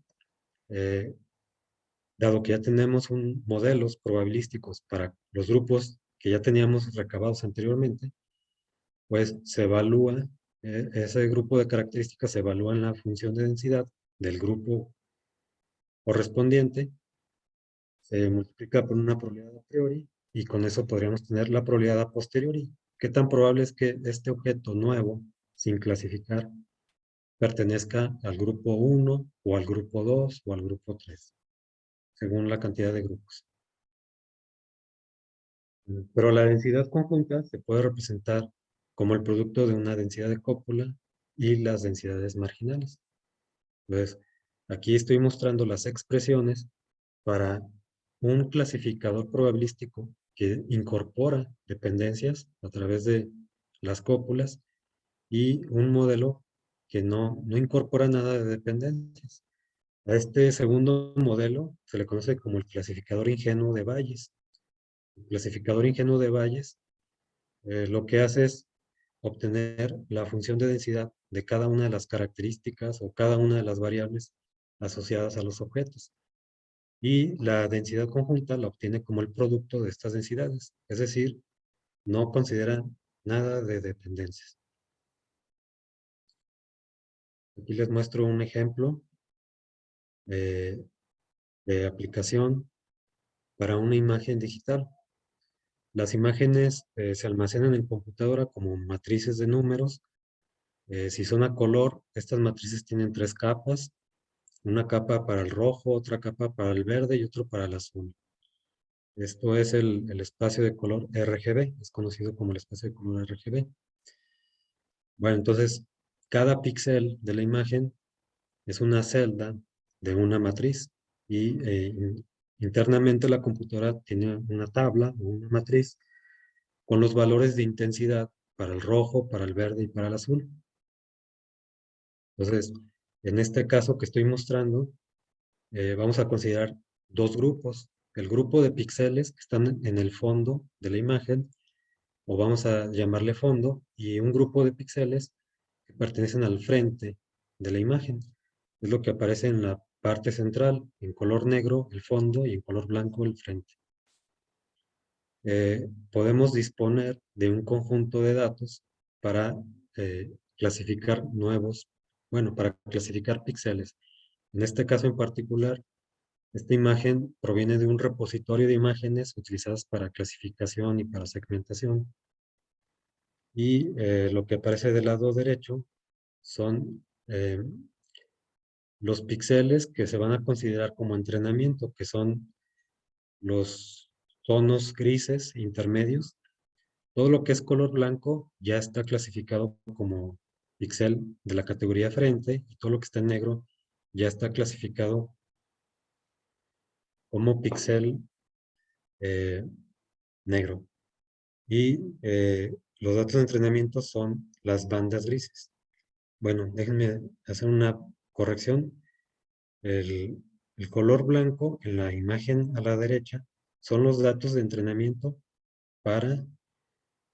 dado que ya tenemos modelos probabilísticos para los grupos que ya teníamos recabados anteriormente, pues se evalúa, ese grupo de características se evalúa en la función de densidad del grupo correspondiente, se multiplica por una probabilidad a priori, y con eso podríamos tener la probabilidad a posteriori. ¿Qué tan probable es que este objeto nuevo, sin clasificar, pertenezca al grupo 1 o al grupo 2 o al grupo 3, según la cantidad de grupos? Pero la densidad conjunta se puede representar como el producto de una densidad de cópula y las densidades marginales. Entonces, aquí estoy mostrando las expresiones para un clasificador probabilístico que incorpora dependencias a través de las cópulas y un modelo que no incorpora nada de dependencias. A este segundo modelo se le conoce como el clasificador ingenuo de Bayes. El clasificador ingenuo de Bayes lo que hace es obtener la función de densidad de cada una de las características o cada una de las variables asociadas a los objetos. Y la densidad conjunta la obtiene como el producto de estas densidades. Es decir, no considera nada de dependencias. Aquí les muestro un ejemplo de aplicación para una imagen digital. Las imágenes se almacenan en computadora como matrices de números. Si son a color, estas matrices tienen 3 capas. Una capa para el rojo, otra capa para el verde y otro para el azul. Esto es el espacio de color RGB, es conocido como el espacio de color RGB. Bueno, entonces, cada píxel de la imagen es una celda de una matriz y internamente la computadora tiene una tabla o una matriz con los valores de intensidad para el rojo, para el verde y para el azul. Entonces, en este caso que estoy mostrando, vamos a considerar 2 grupos. El grupo de píxeles que están en el fondo de la imagen, o vamos a llamarle fondo, y un grupo de píxeles que pertenecen al frente de la imagen. Es lo que aparece en la parte central, en color negro el fondo y en color blanco el frente. Podemos disponer de un conjunto de datos para clasificar para clasificar píxeles. En este caso en particular, esta imagen proviene de un repositorio de imágenes utilizadas para clasificación y para segmentación. Y lo que aparece del lado derecho son los píxeles que se van a considerar como entrenamiento, que son los tonos grises intermedios. Todo lo que es color blanco ya está clasificado como píxel de la categoría frente, y todo lo que está en negro ya está clasificado como píxel negro. Y los datos de entrenamiento son las bandas grises. Bueno, déjenme hacer una corrección. El, el color blanco en la imagen a la derecha son los datos de entrenamiento para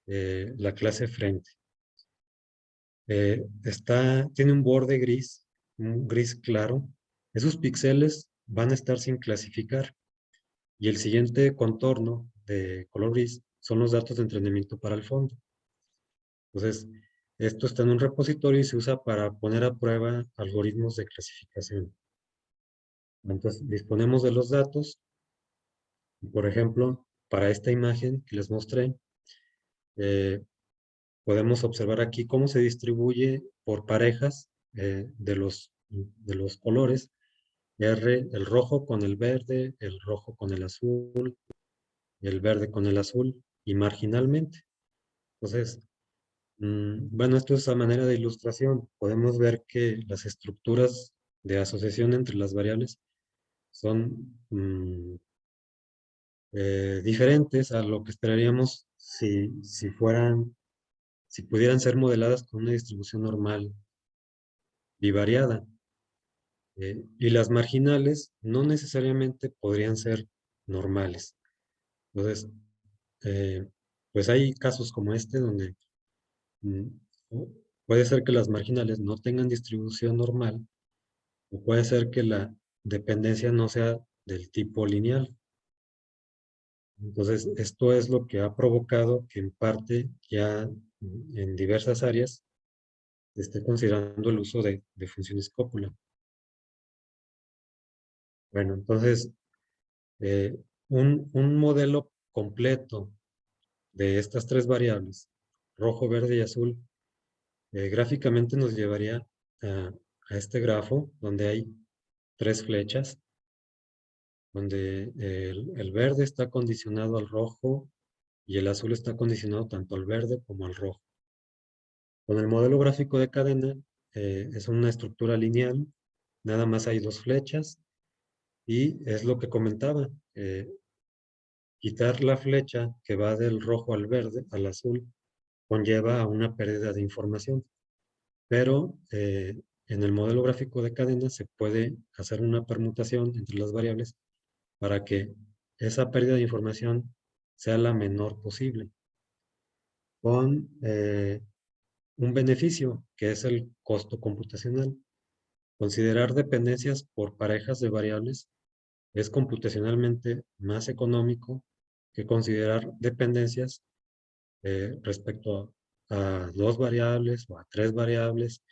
la clase frente. Tiene un borde gris, un gris claro. Esos píxeles van a estar sin clasificar. Y el siguiente contorno de color gris son los datos de entrenamiento para el fondo. Entonces, esto está en un repositorio y se usa para poner a prueba algoritmos de clasificación. Entonces, disponemos de los datos. Por ejemplo, para esta imagen que les mostré, podemos observar aquí cómo se distribuye por parejas de los colores. El rojo con el verde, el rojo con el azul, el verde con el azul y marginalmente. Entonces, bueno, esto es a manera de ilustración. Podemos ver que las estructuras de asociación entre las variables son diferentes a lo que esperaríamos si pudieran ser modeladas con una distribución normal bivariada. Y las marginales no necesariamente podrían ser normales. Entonces, eh, pues hay casos como este donde mm, puede ser que las marginales no tengan distribución normal, o puede ser que la dependencia no sea del tipo lineal. Entonces, esto es lo que ha provocado que en parte ya en diversas áreas se esté considerando el uso de funciones cópula. Bueno, entonces, eh, un modelo completo de estas 3 variables, rojo, verde y azul, gráficamente nos llevaría a este grafo donde hay 3 flechas, donde el verde está condicionado al rojo y el azul está condicionado tanto al verde como al rojo. Con el modelo gráfico de cadena es una estructura lineal, nada más hay 2 flechas y es lo que comentaba. quitar la flecha que va del rojo al verde, al azul, conlleva a una pérdida de información. Pero en el modelo gráfico de cadena se puede hacer una permutación entre las variables para que esa pérdida de información sea la menor posible, con un beneficio que es el costo computacional. Considerar dependencias por parejas de variables es computacionalmente más económico que considerar dependencias respecto a dos variables o a tres variables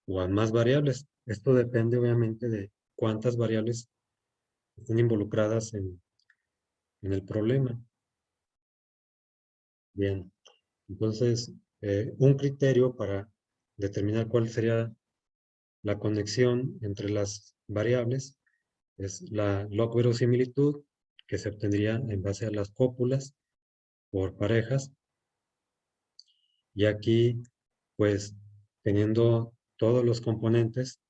o a más variables. Esto depende obviamente de cuántas variables estén involucradas en el problema. Bien, entonces un criterio para determinar cuál sería la conexión entre las variables es la log verosimilitud, que se obtendría en base a las cópulas por parejas. Y aquí, pues, teniendo todos los componentes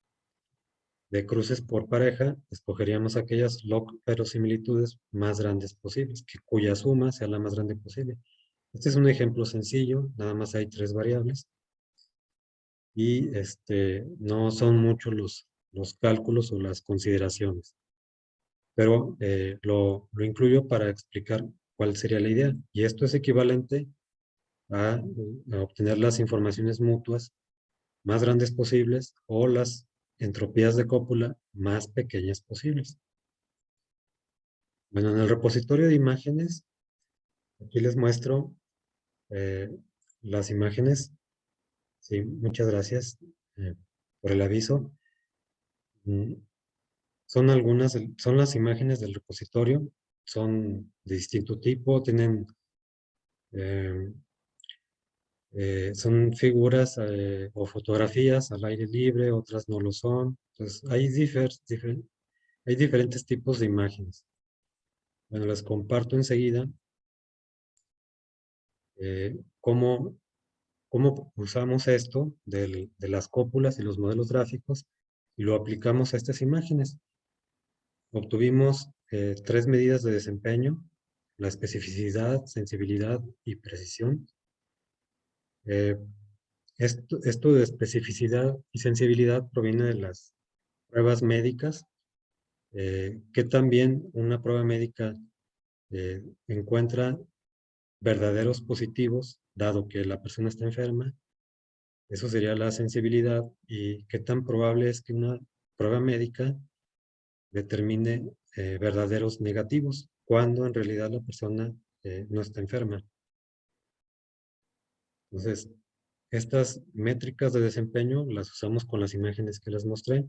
de cruces por pareja, escogeríamos aquellas log verosimilitudes más grandes posibles, cuya suma sea la más grande posible. Este es un ejemplo sencillo, nada más hay 3 variables. Y no son muchos los cálculos o las consideraciones. Pero lo incluyo para explicar cuál sería la idea. Y esto es equivalente a obtener las informaciones mutuas más grandes posibles o las entropías de cópula más pequeñas posibles. Bueno, en el repositorio de imágenes, aquí les muestro las imágenes. Sí, muchas gracias por el aviso. Son las imágenes del repositorio, son de distinto tipo, tienen eh, son figuras o fotografías al aire libre, otras no lo son. Entonces, hay diferentes tipos de imágenes. Bueno, les comparto enseguida cómo usamos esto de las cópulas y los modelos gráficos y lo aplicamos a estas imágenes. Obtuvimos 3 medidas de desempeño: la especificidad, sensibilidad y precisión. Esto de especificidad y sensibilidad proviene de las pruebas médicas, que también una prueba médica encuentra verdaderos positivos, dado que la persona está enferma. Eso sería la sensibilidad. Y qué tan probable es que una prueba médica determine verdaderos negativos, cuando en realidad la persona no está enferma. Entonces, estas métricas de desempeño las usamos con las imágenes que les mostré.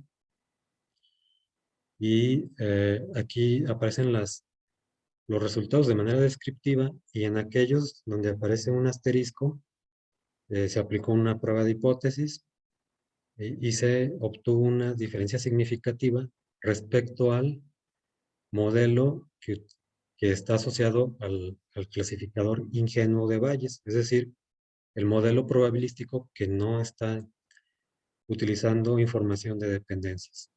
Y aquí aparecen los resultados de manera descriptiva, y en aquellos donde aparece un asterisco, se aplicó una prueba de hipótesis y se obtuvo una diferencia significativa respecto al modelo que está asociado al clasificador ingenuo de Bayes, es decir, el modelo probabilístico que no está utilizando información de dependencias.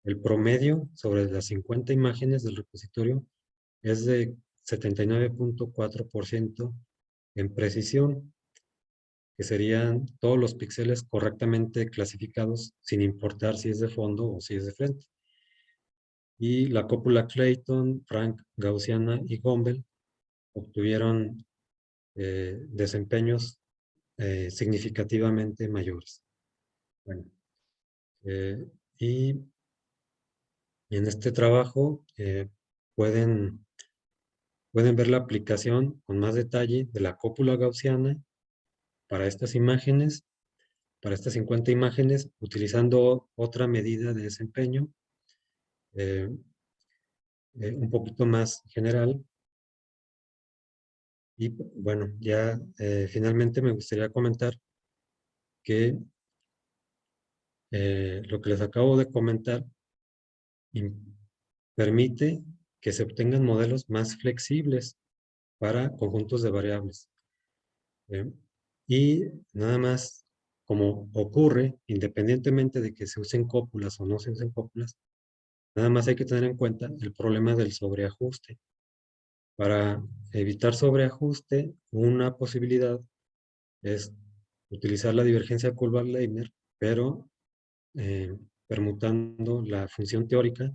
El promedio sobre las 50 imágenes del repositorio es de 79.4% en precisión, que serían todos los píxeles correctamente clasificados sin importar si es de fondo o si es de frente. Y la cópula Clayton, Frank, Gaussiana y Gumbel obtuvieron desempeños significativamente mayores. Bueno, y en este trabajo pueden ver la aplicación con más detalle de la cópula gaussiana para estas imágenes, para estas 50 imágenes, utilizando otra medida de desempeño un poquito más general. Y bueno, ya finalmente me gustaría comentar que lo que les acabo de comentar permite que se obtengan modelos más flexibles para conjuntos de variables. Y nada más, como ocurre, independientemente de que se usen cópulas o no se usen cópulas, nada más hay que tener en cuenta el problema del sobreajuste. Para evitar sobreajuste, una posibilidad es utilizar la divergencia Kullbaum-Leibniz, pero permutando la función teórica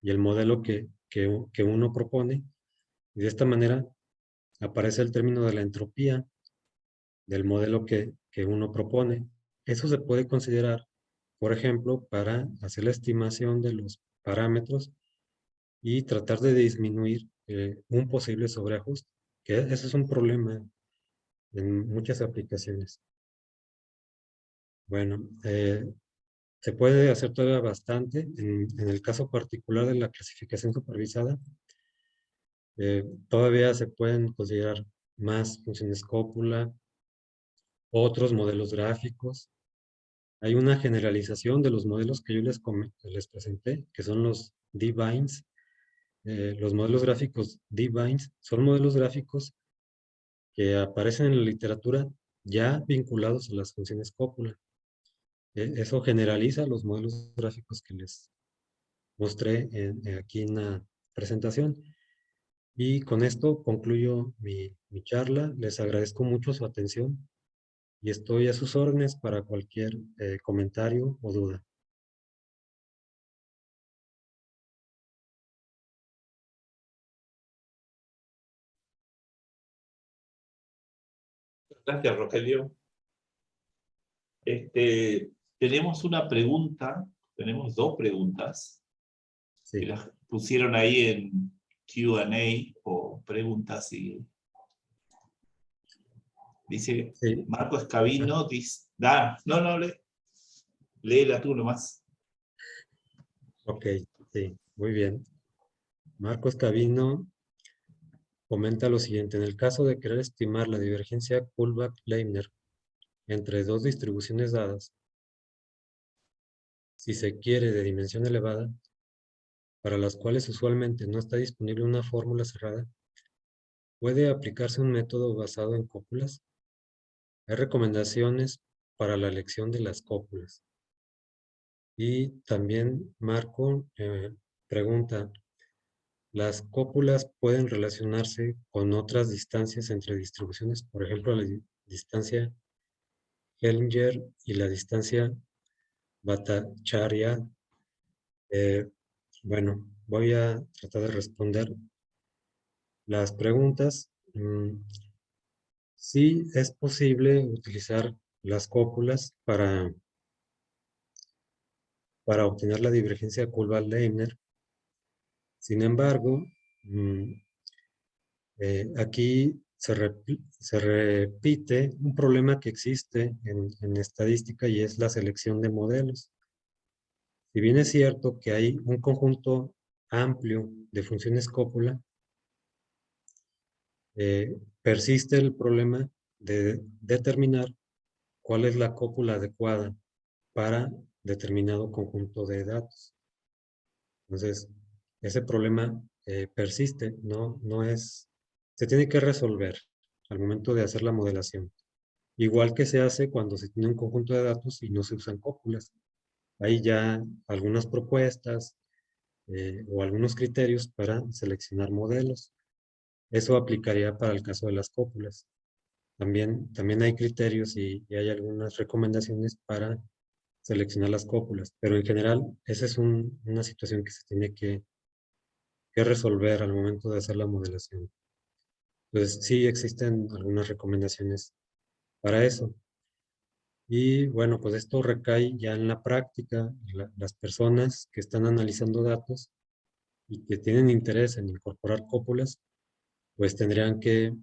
y el modelo que uno propone. Y de esta manera aparece el término de la entropía del modelo que uno propone. Eso se puede considerar, por ejemplo, para hacer la estimación de los parámetros y tratar de disminuir un posible sobreajuste, que ese es un problema en muchas aplicaciones. Bueno, se puede hacer todavía bastante. En el caso particular de la clasificación supervisada, todavía se pueden considerar más funciones cópula, otros modelos gráficos. Hay una generalización de los modelos que yo les presenté, que son los D-Bines. Los modelos gráficos D-Bines son modelos gráficos que aparecen en la literatura ya vinculados a las funciones cópula. Eso generaliza los modelos gráficos que les mostré aquí en la presentación. Y con esto concluyo mi charla. Les agradezco mucho su atención y estoy a sus órdenes para cualquier comentario o duda. Gracias, Rogelio. Tenemos una pregunta, tenemos dos preguntas que Sí, las pusieron ahí en Q&A o preguntas y dice sí. Marco Ah, Escabino, dice, no, léela tú nomás. ok, sí, muy bien. Marcos Cavino comenta lo siguiente. En el caso de querer estimar la divergencia Kullbaum-Leibniz entre dos distribuciones dadas, si se quiere de dimensión elevada, para las cuales usualmente no está disponible una fórmula cerrada, puede aplicarse un método basado en cópulas. Hay recomendaciones para la elección de las cópulas. Y también Marco pregunta, ¿las cópulas pueden relacionarse con otras distancias entre distribuciones? Por ejemplo, la distancia Hellinger y la distancia Bhattacharya. Eh, bueno, voy a tratar de responder las preguntas. Sí, es posible utilizar las cópulas para obtener la divergencia Kullbaum-Leibniz. Sin embargo, mm, aquí se repite un problema que existe en estadística y es la selección de modelos. Si bien es cierto que hay un conjunto amplio de funciones cópula, persiste el problema de determinar cuál es la cópula adecuada para determinado conjunto de datos. Entonces, ese problema persiste, se tiene que resolver al momento de hacer la modelación. Igual que se hace cuando se tiene un conjunto de datos y no se usan cópulas. Hay ya algunas propuestas o algunos criterios para seleccionar modelos. Eso aplicaría para el caso de las cópulas. También hay criterios y hay algunas recomendaciones para seleccionar las cópulas, pero en general esa es una situación que se tiene que resolver al momento de hacer la modelación. Entonces sí existen algunas recomendaciones para eso. Y bueno, pues esto recae ya en la práctica. Las personas que están analizando datos y que tienen interés en incorporar cópulas, pues tendrían que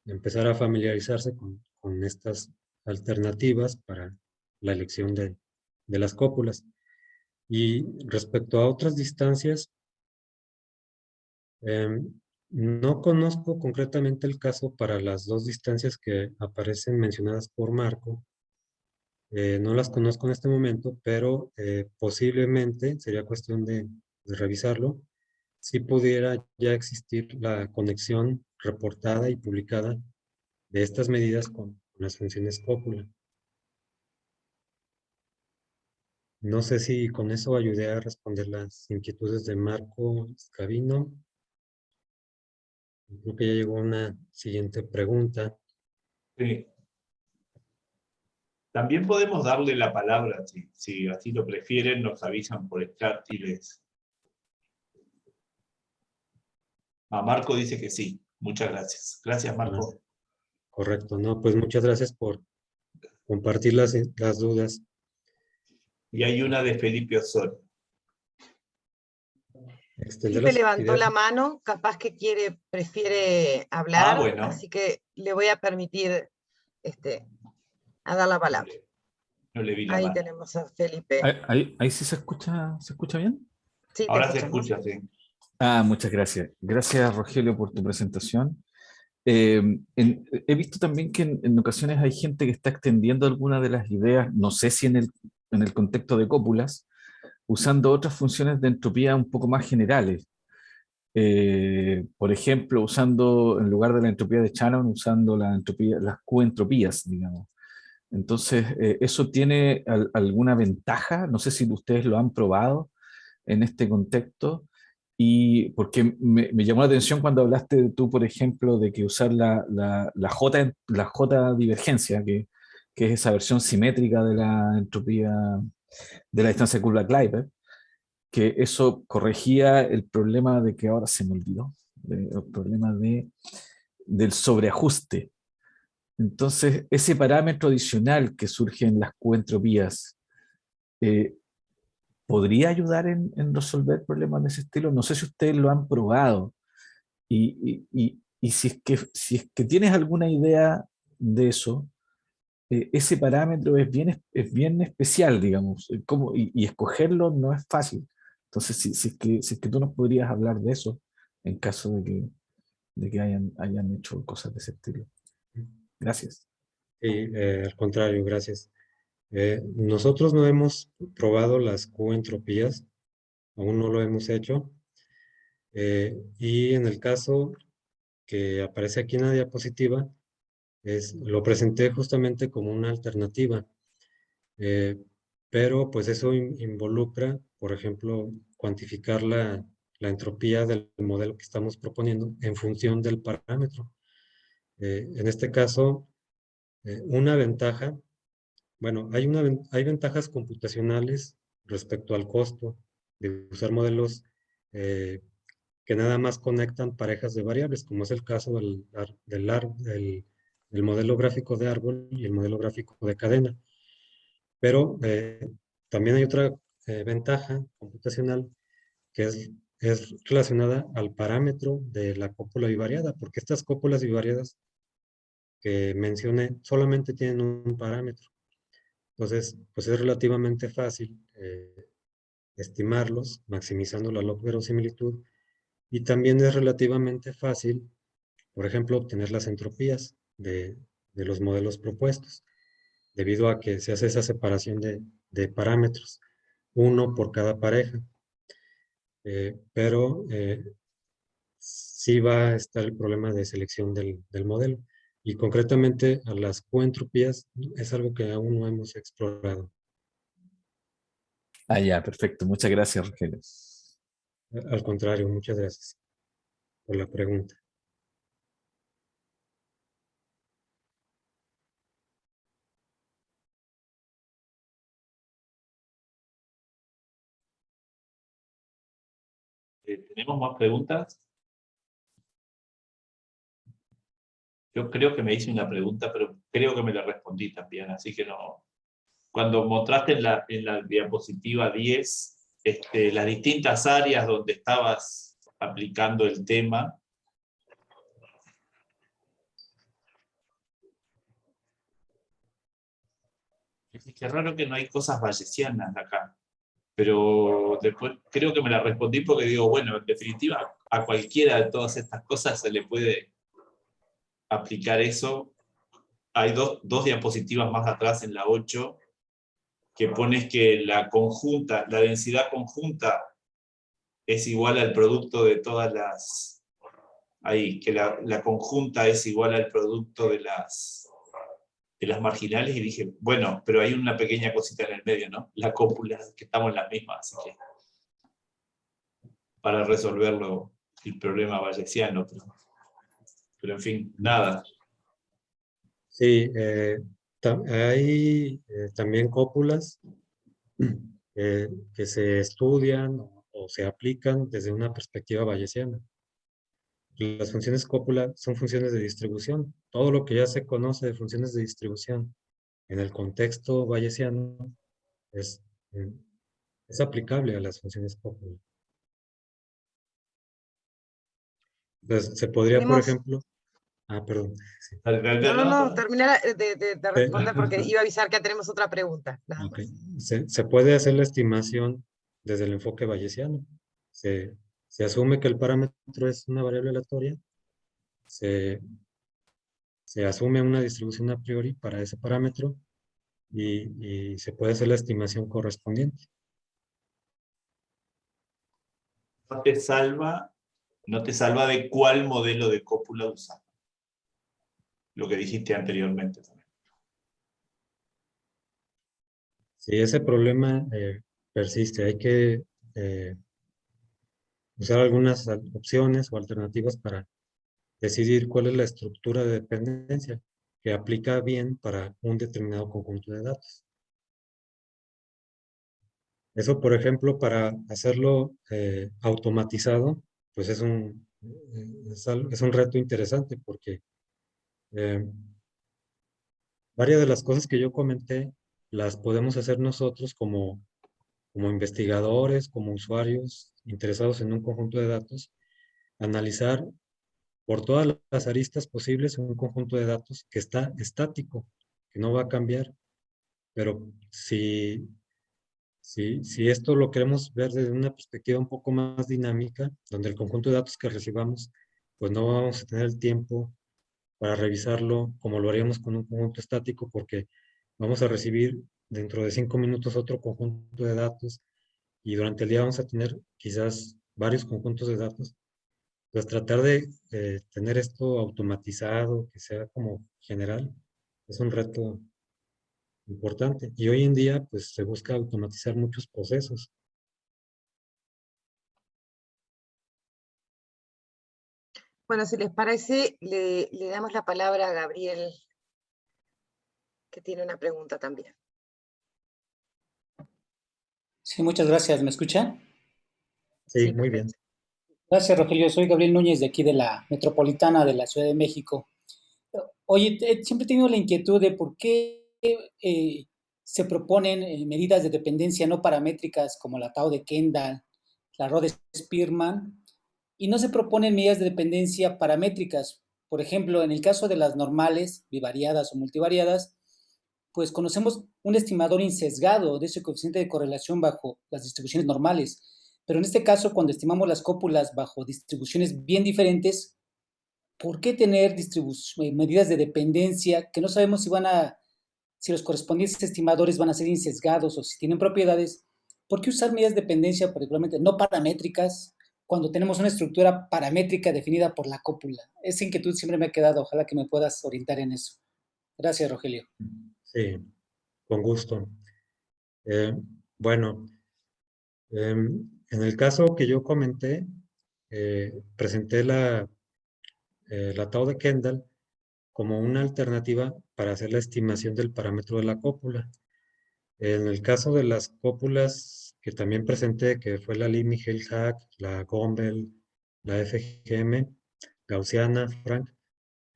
empezar a familiarizarse con estas alternativas para la elección de las cópulas. Y respecto a otras distancias, no conozco concretamente el caso para las dos distancias que aparecen mencionadas por Marco. No las conozco en este momento, pero posiblemente sería cuestión de revisarlo. Si pudiera ya existir la conexión reportada y publicada de estas medidas con las funciones cópula. No sé si con eso ayudé a responder las inquietudes de Marco Scavino. Creo que ya llegó una siguiente pregunta. Sí. También podemos darle la palabra, si así lo prefieren, nos avisan por el chat y les... Marco dice que sí. Muchas gracias. Gracias, Ah, Marco. correcto, ¿no? Pues muchas gracias por compartir las dudas. Y hay una de Felipe Osorio. Extender Felipe las levantó ideas. la mano, capaz que prefiere Ah, hablar, bueno. así que le voy a permitir a dar la palabra. No le vi la Ahí mano. tenemos a Felipe. Ahí sí se escucha bien. Sí, te Ahora se escuchamos. escucha, sí. Muchas gracias. Gracias, Rogelio, por tu presentación. He visto también que en ocasiones hay gente que está extendiendo algunas de las ideas, no sé si en el contexto de cópulas, usando otras funciones de entropía un poco más generales. Por ejemplo, usando, en lugar de la entropía de Shannon, usando las Q-entropías, digamos. Entonces, ¿eso tiene alguna ventaja? No sé si ustedes lo han probado en este contexto. Y porque me llamó la atención cuando hablaste tú, por ejemplo, de que usar la J divergencia, que es esa versión simétrica de la entropía de la distancia de Kullback-Leibler, que eso corregía el problema de que ahora se me olvidó, el problema del sobreajuste. Entonces, ese parámetro adicional que surge en las Q-entropías, ¿podría ayudar en resolver problemas de ese estilo? No sé si ustedes lo han probado. Y si es que tienes alguna idea de eso, ese parámetro es bien especial, digamos, y escogerlo no es fácil. Entonces, si es que tú nos podrías hablar de eso, en caso de que hayan hecho cosas de ese estilo. Gracias. Sí, al contrario, gracias. Nosotros no hemos probado las Q-entropías, aún no lo hemos hecho. Y en el caso que aparece aquí en la diapositiva, lo presenté justamente como una alternativa, eh, pero pues eso involucra, por ejemplo, cuantificar la entropía del modelo que estamos proponiendo en función del parámetro. En este caso, una ventaja, bueno, hay ventajas computacionales respecto al costo de usar modelos que nada más conectan parejas de variables, como es el caso del modelo gráfico de árbol y el modelo gráfico de cadena. Pero también hay otra ventaja computacional que es relacionada al parámetro de la cópula bivariada, porque estas cópulas bivariadas que mencioné solamente tienen un parámetro. Entonces, pues es relativamente fácil estimarlos, maximizando la log verosimilitud, y también es relativamente fácil, por ejemplo, obtener las entropías de los modelos propuestos, debido a que se hace esa separación de parámetros, uno por cada pareja. Pero sí va a estar el problema de selección del modelo. Y concretamente a las coentropías es algo que aún no hemos explorado. Ya, perfecto. Muchas gracias, Rogelio. Al contrario, muchas gracias por la pregunta. ¿Tenemos más preguntas? Yo creo que me hice una pregunta, pero creo que me la respondí también, así que no. Cuando mostraste en la diapositiva 10 las distintas áreas donde estabas aplicando el tema, qué raro que no hay cosas bayesianas acá, pero después creo que me la respondí porque digo, bueno, en definitiva, a cualquiera de todas estas cosas se le puede aplicar eso. Hay dos diapositivas más atrás en la 8 que pones que la densidad conjunta es igual al producto de todas las... Ahí, que la conjunta es igual al producto de las marginales, y dije, bueno, pero hay una pequeña cosita en el medio, ¿no? La cópula, que estamos en las mismas, así que para resolverlo el problema bayesiano. Pero en fin, nada. Sí, hay también cópulas que se estudian o se aplican desde una perspectiva bayesiana. Las funciones cópula son funciones de distribución. Todo lo que ya se conoce de funciones de distribución en el contexto bayesiano es, es aplicable a las funciones cópula. Entonces, se podría, por Tenemos, ejemplo... perdón. Sí. no, terminar de responder porque Sí. iba a avisar que tenemos otra pregunta, nada Ok. más. Se puede hacer la estimación desde el enfoque bayesiano. Se asume que el parámetro es una variable aleatoria. Se asume una distribución a priori para ese parámetro y se puede hacer la estimación correspondiente. No te salva de cuál modelo de cópula usar. Lo que dijiste anteriormente también. Si ese problema persiste, hay que usar algunas opciones o alternativas para decidir cuál es la estructura de dependencia que aplica bien para un determinado conjunto de datos. Eso, por ejemplo, para hacerlo automatizado, pues es un reto interesante porque varias de las cosas que yo comenté las podemos hacer nosotros como investigadores, como usuarios interesados en un conjunto de datos, analizar por todas las aristas posibles un conjunto de datos que está estático, que no va a cambiar. Pero si esto lo queremos ver desde una perspectiva un poco más dinámica, donde el conjunto de datos que recibamos, pues no vamos a tener el tiempo para revisarlo como lo haríamos con un conjunto estático, porque vamos a recibir dentro de 5 minutos otro conjunto de datos y durante el día vamos a tener quizás varios conjuntos de datos. Pues tratar de tener esto automatizado, que sea como general, es un reto importante. Y hoy en día, pues se busca automatizar muchos procesos. Bueno, si les parece, le damos la palabra a Gabriel, que tiene una pregunta también. Sí, muchas gracias. ¿Me escucha? Sí, muy bien. Gracias, Rogelio. Soy Gabriel Núñez, de aquí de la Metropolitana de la Ciudad de México. Oye, siempre he tenido la inquietud de por qué se proponen medidas de dependencia no paramétricas como la Tau de Kendall, la Rhodes-Spearman, y no se proponen medidas de dependencia paramétricas. Por ejemplo, en el caso de las normales, bivariadas o multivariadas, pues conocemos un estimador insesgado de ese coeficiente de correlación bajo las distribuciones normales. Pero en este caso, cuando estimamos las cópulas bajo distribuciones bien diferentes, ¿por qué tener medidas de dependencia que no sabemos si los correspondientes estimadores van a ser insesgados o si tienen propiedades? ¿Por qué usar medidas de dependencia particularmente no paramétricas cuando tenemos una estructura paramétrica definida por la cópula? Esa inquietud siempre me ha quedado. Ojalá que me puedas orientar en eso. Gracias, Rogelio. Sí, con gusto. Bueno, en el caso que yo comenté, presenté la Tau de Kendall como una alternativa para hacer la estimación del parámetro de la cópula. En el caso de las cópulas que también presenté, que fue la Limi-Hale-Hack, la Gombel, la FGM, Gaussiana, Frank,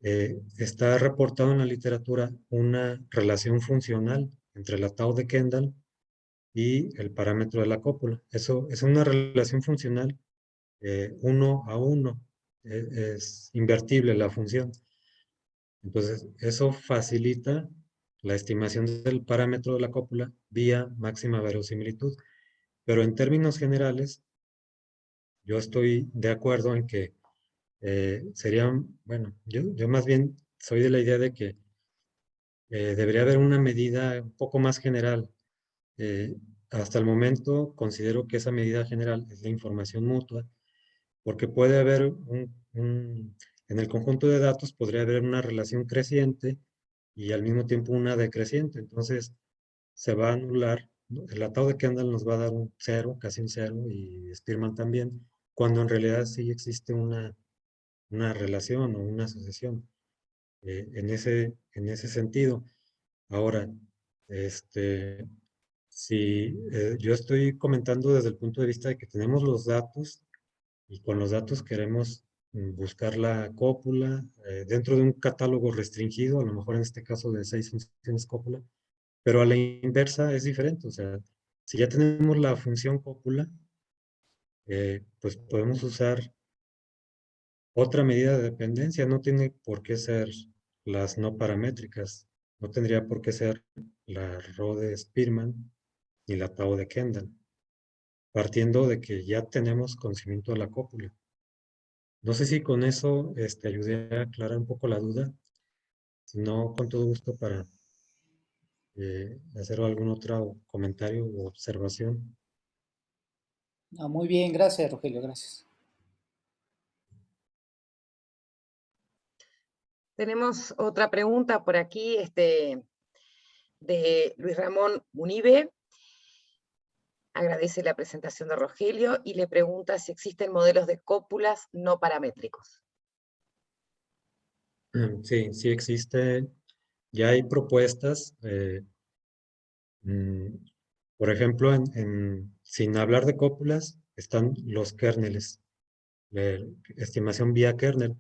está reportado en la literatura una relación funcional entre la Tau de Kendall y el parámetro de la cópula. Eso es una relación funcional 1 a 1. Es invertible la función. Entonces, eso facilita la estimación del parámetro de la cópula vía máxima verosimilitud. Pero en términos generales, yo estoy de acuerdo en que bueno, yo más bien soy de la idea de que debería haber una medida un poco más general. Eh, Hasta el momento considero que esa medida general es la información mutua, porque puede haber en el conjunto de datos podría haber una relación creciente y al mismo tiempo una decreciente. Entonces se va a anular, ¿no? El atado de Kendall nos va a dar un 0, casi un 0, y Spearman también, cuando en realidad sí existe una una relación o una asociación en ese sentido. Ahora, si yo estoy comentando desde el punto de vista de que tenemos los datos y con los datos queremos buscar la cópula dentro de un catálogo restringido, a lo mejor en este caso de 6 funciones cópula, pero a la inversa es diferente. O sea, si ya tenemos la función cópula, pues podemos usar otra medida de dependencia. No tiene por qué ser las no paramétricas. No tendría por qué ser la Rho de Spearman ni la Tau de Kendall, partiendo de que ya tenemos conocimiento de la cópula. No sé si con eso ayudé a aclarar un poco la duda. Si no, con todo gusto para hacer algún otro comentario u observación. No, muy bien, gracias, Rogelio, gracias. Tenemos otra pregunta por aquí, de Luis Ramón Munive. Agradece la presentación de Rogelio y le pregunta si existen modelos de cópulas no paramétricos. Sí, sí existe. Ya hay propuestas. Por ejemplo, sin hablar de cópulas, están los kernels, estimación vía kernel.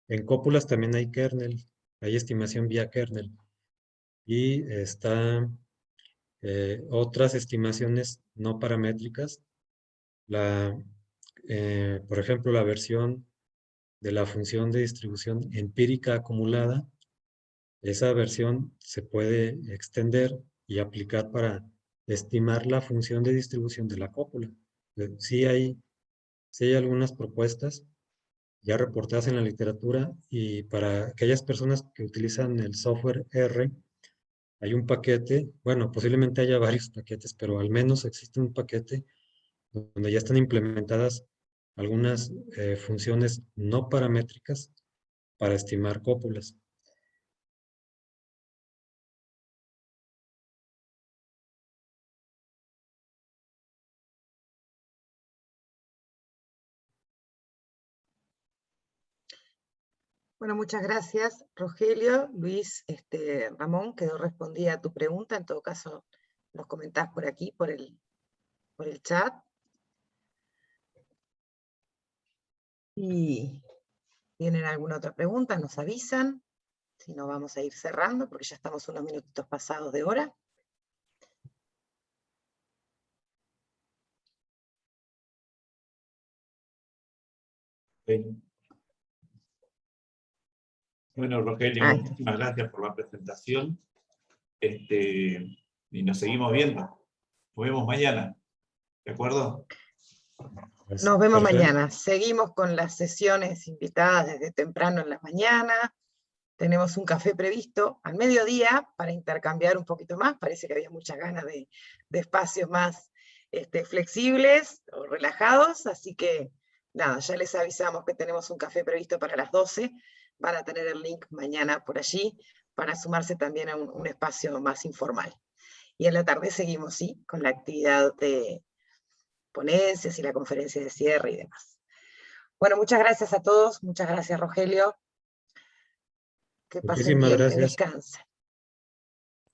En cópulas también hay kernel, hay estimación vía kernel. Y están otras estimaciones no paramétricas. Por ejemplo, la versión de la función de distribución empírica acumulada, esa versión se puede extender y aplicar para estimar la función de distribución de la cópula. Sí hay algunas propuestas ya reportadas en la literatura, y para aquellas personas que utilizan el software R, hay un paquete, bueno, posiblemente haya varios paquetes, pero al menos existe un paquete donde ya están implementadas algunas funciones no paramétricas para estimar cópulas. Bueno, muchas gracias, Rogelio. Luis, Ramón, quedó respondida a tu pregunta. En todo caso, nos comentás por aquí, por el chat. Y tienen alguna otra pregunta, nos avisan. Si no, vamos a ir cerrando porque ya estamos unos minutitos pasados de hora. Sí. Bueno, Rogelio, Ay. muchísimas gracias por la presentación. Y nos seguimos viendo. Nos vemos mañana. ¿De acuerdo? Nos vemos Perfecto. mañana. Seguimos con las sesiones invitadas desde temprano en la mañana. Tenemos un café previsto al mediodía para intercambiar un poquito más. Parece que había muchas ganas de espacios más flexibles o relajados. Así que, nada, ya les avisamos que tenemos un café previsto para las 12. Van a tener el link mañana por allí para sumarse también a un espacio más informal. Y en la tarde seguimos, sí, con la actividad de ponencias y la conferencia de cierre y demás. Bueno, muchas gracias a todos. Muchas gracias, Rogelio. Que pasen Muchísimas bien, que gracias. descansen.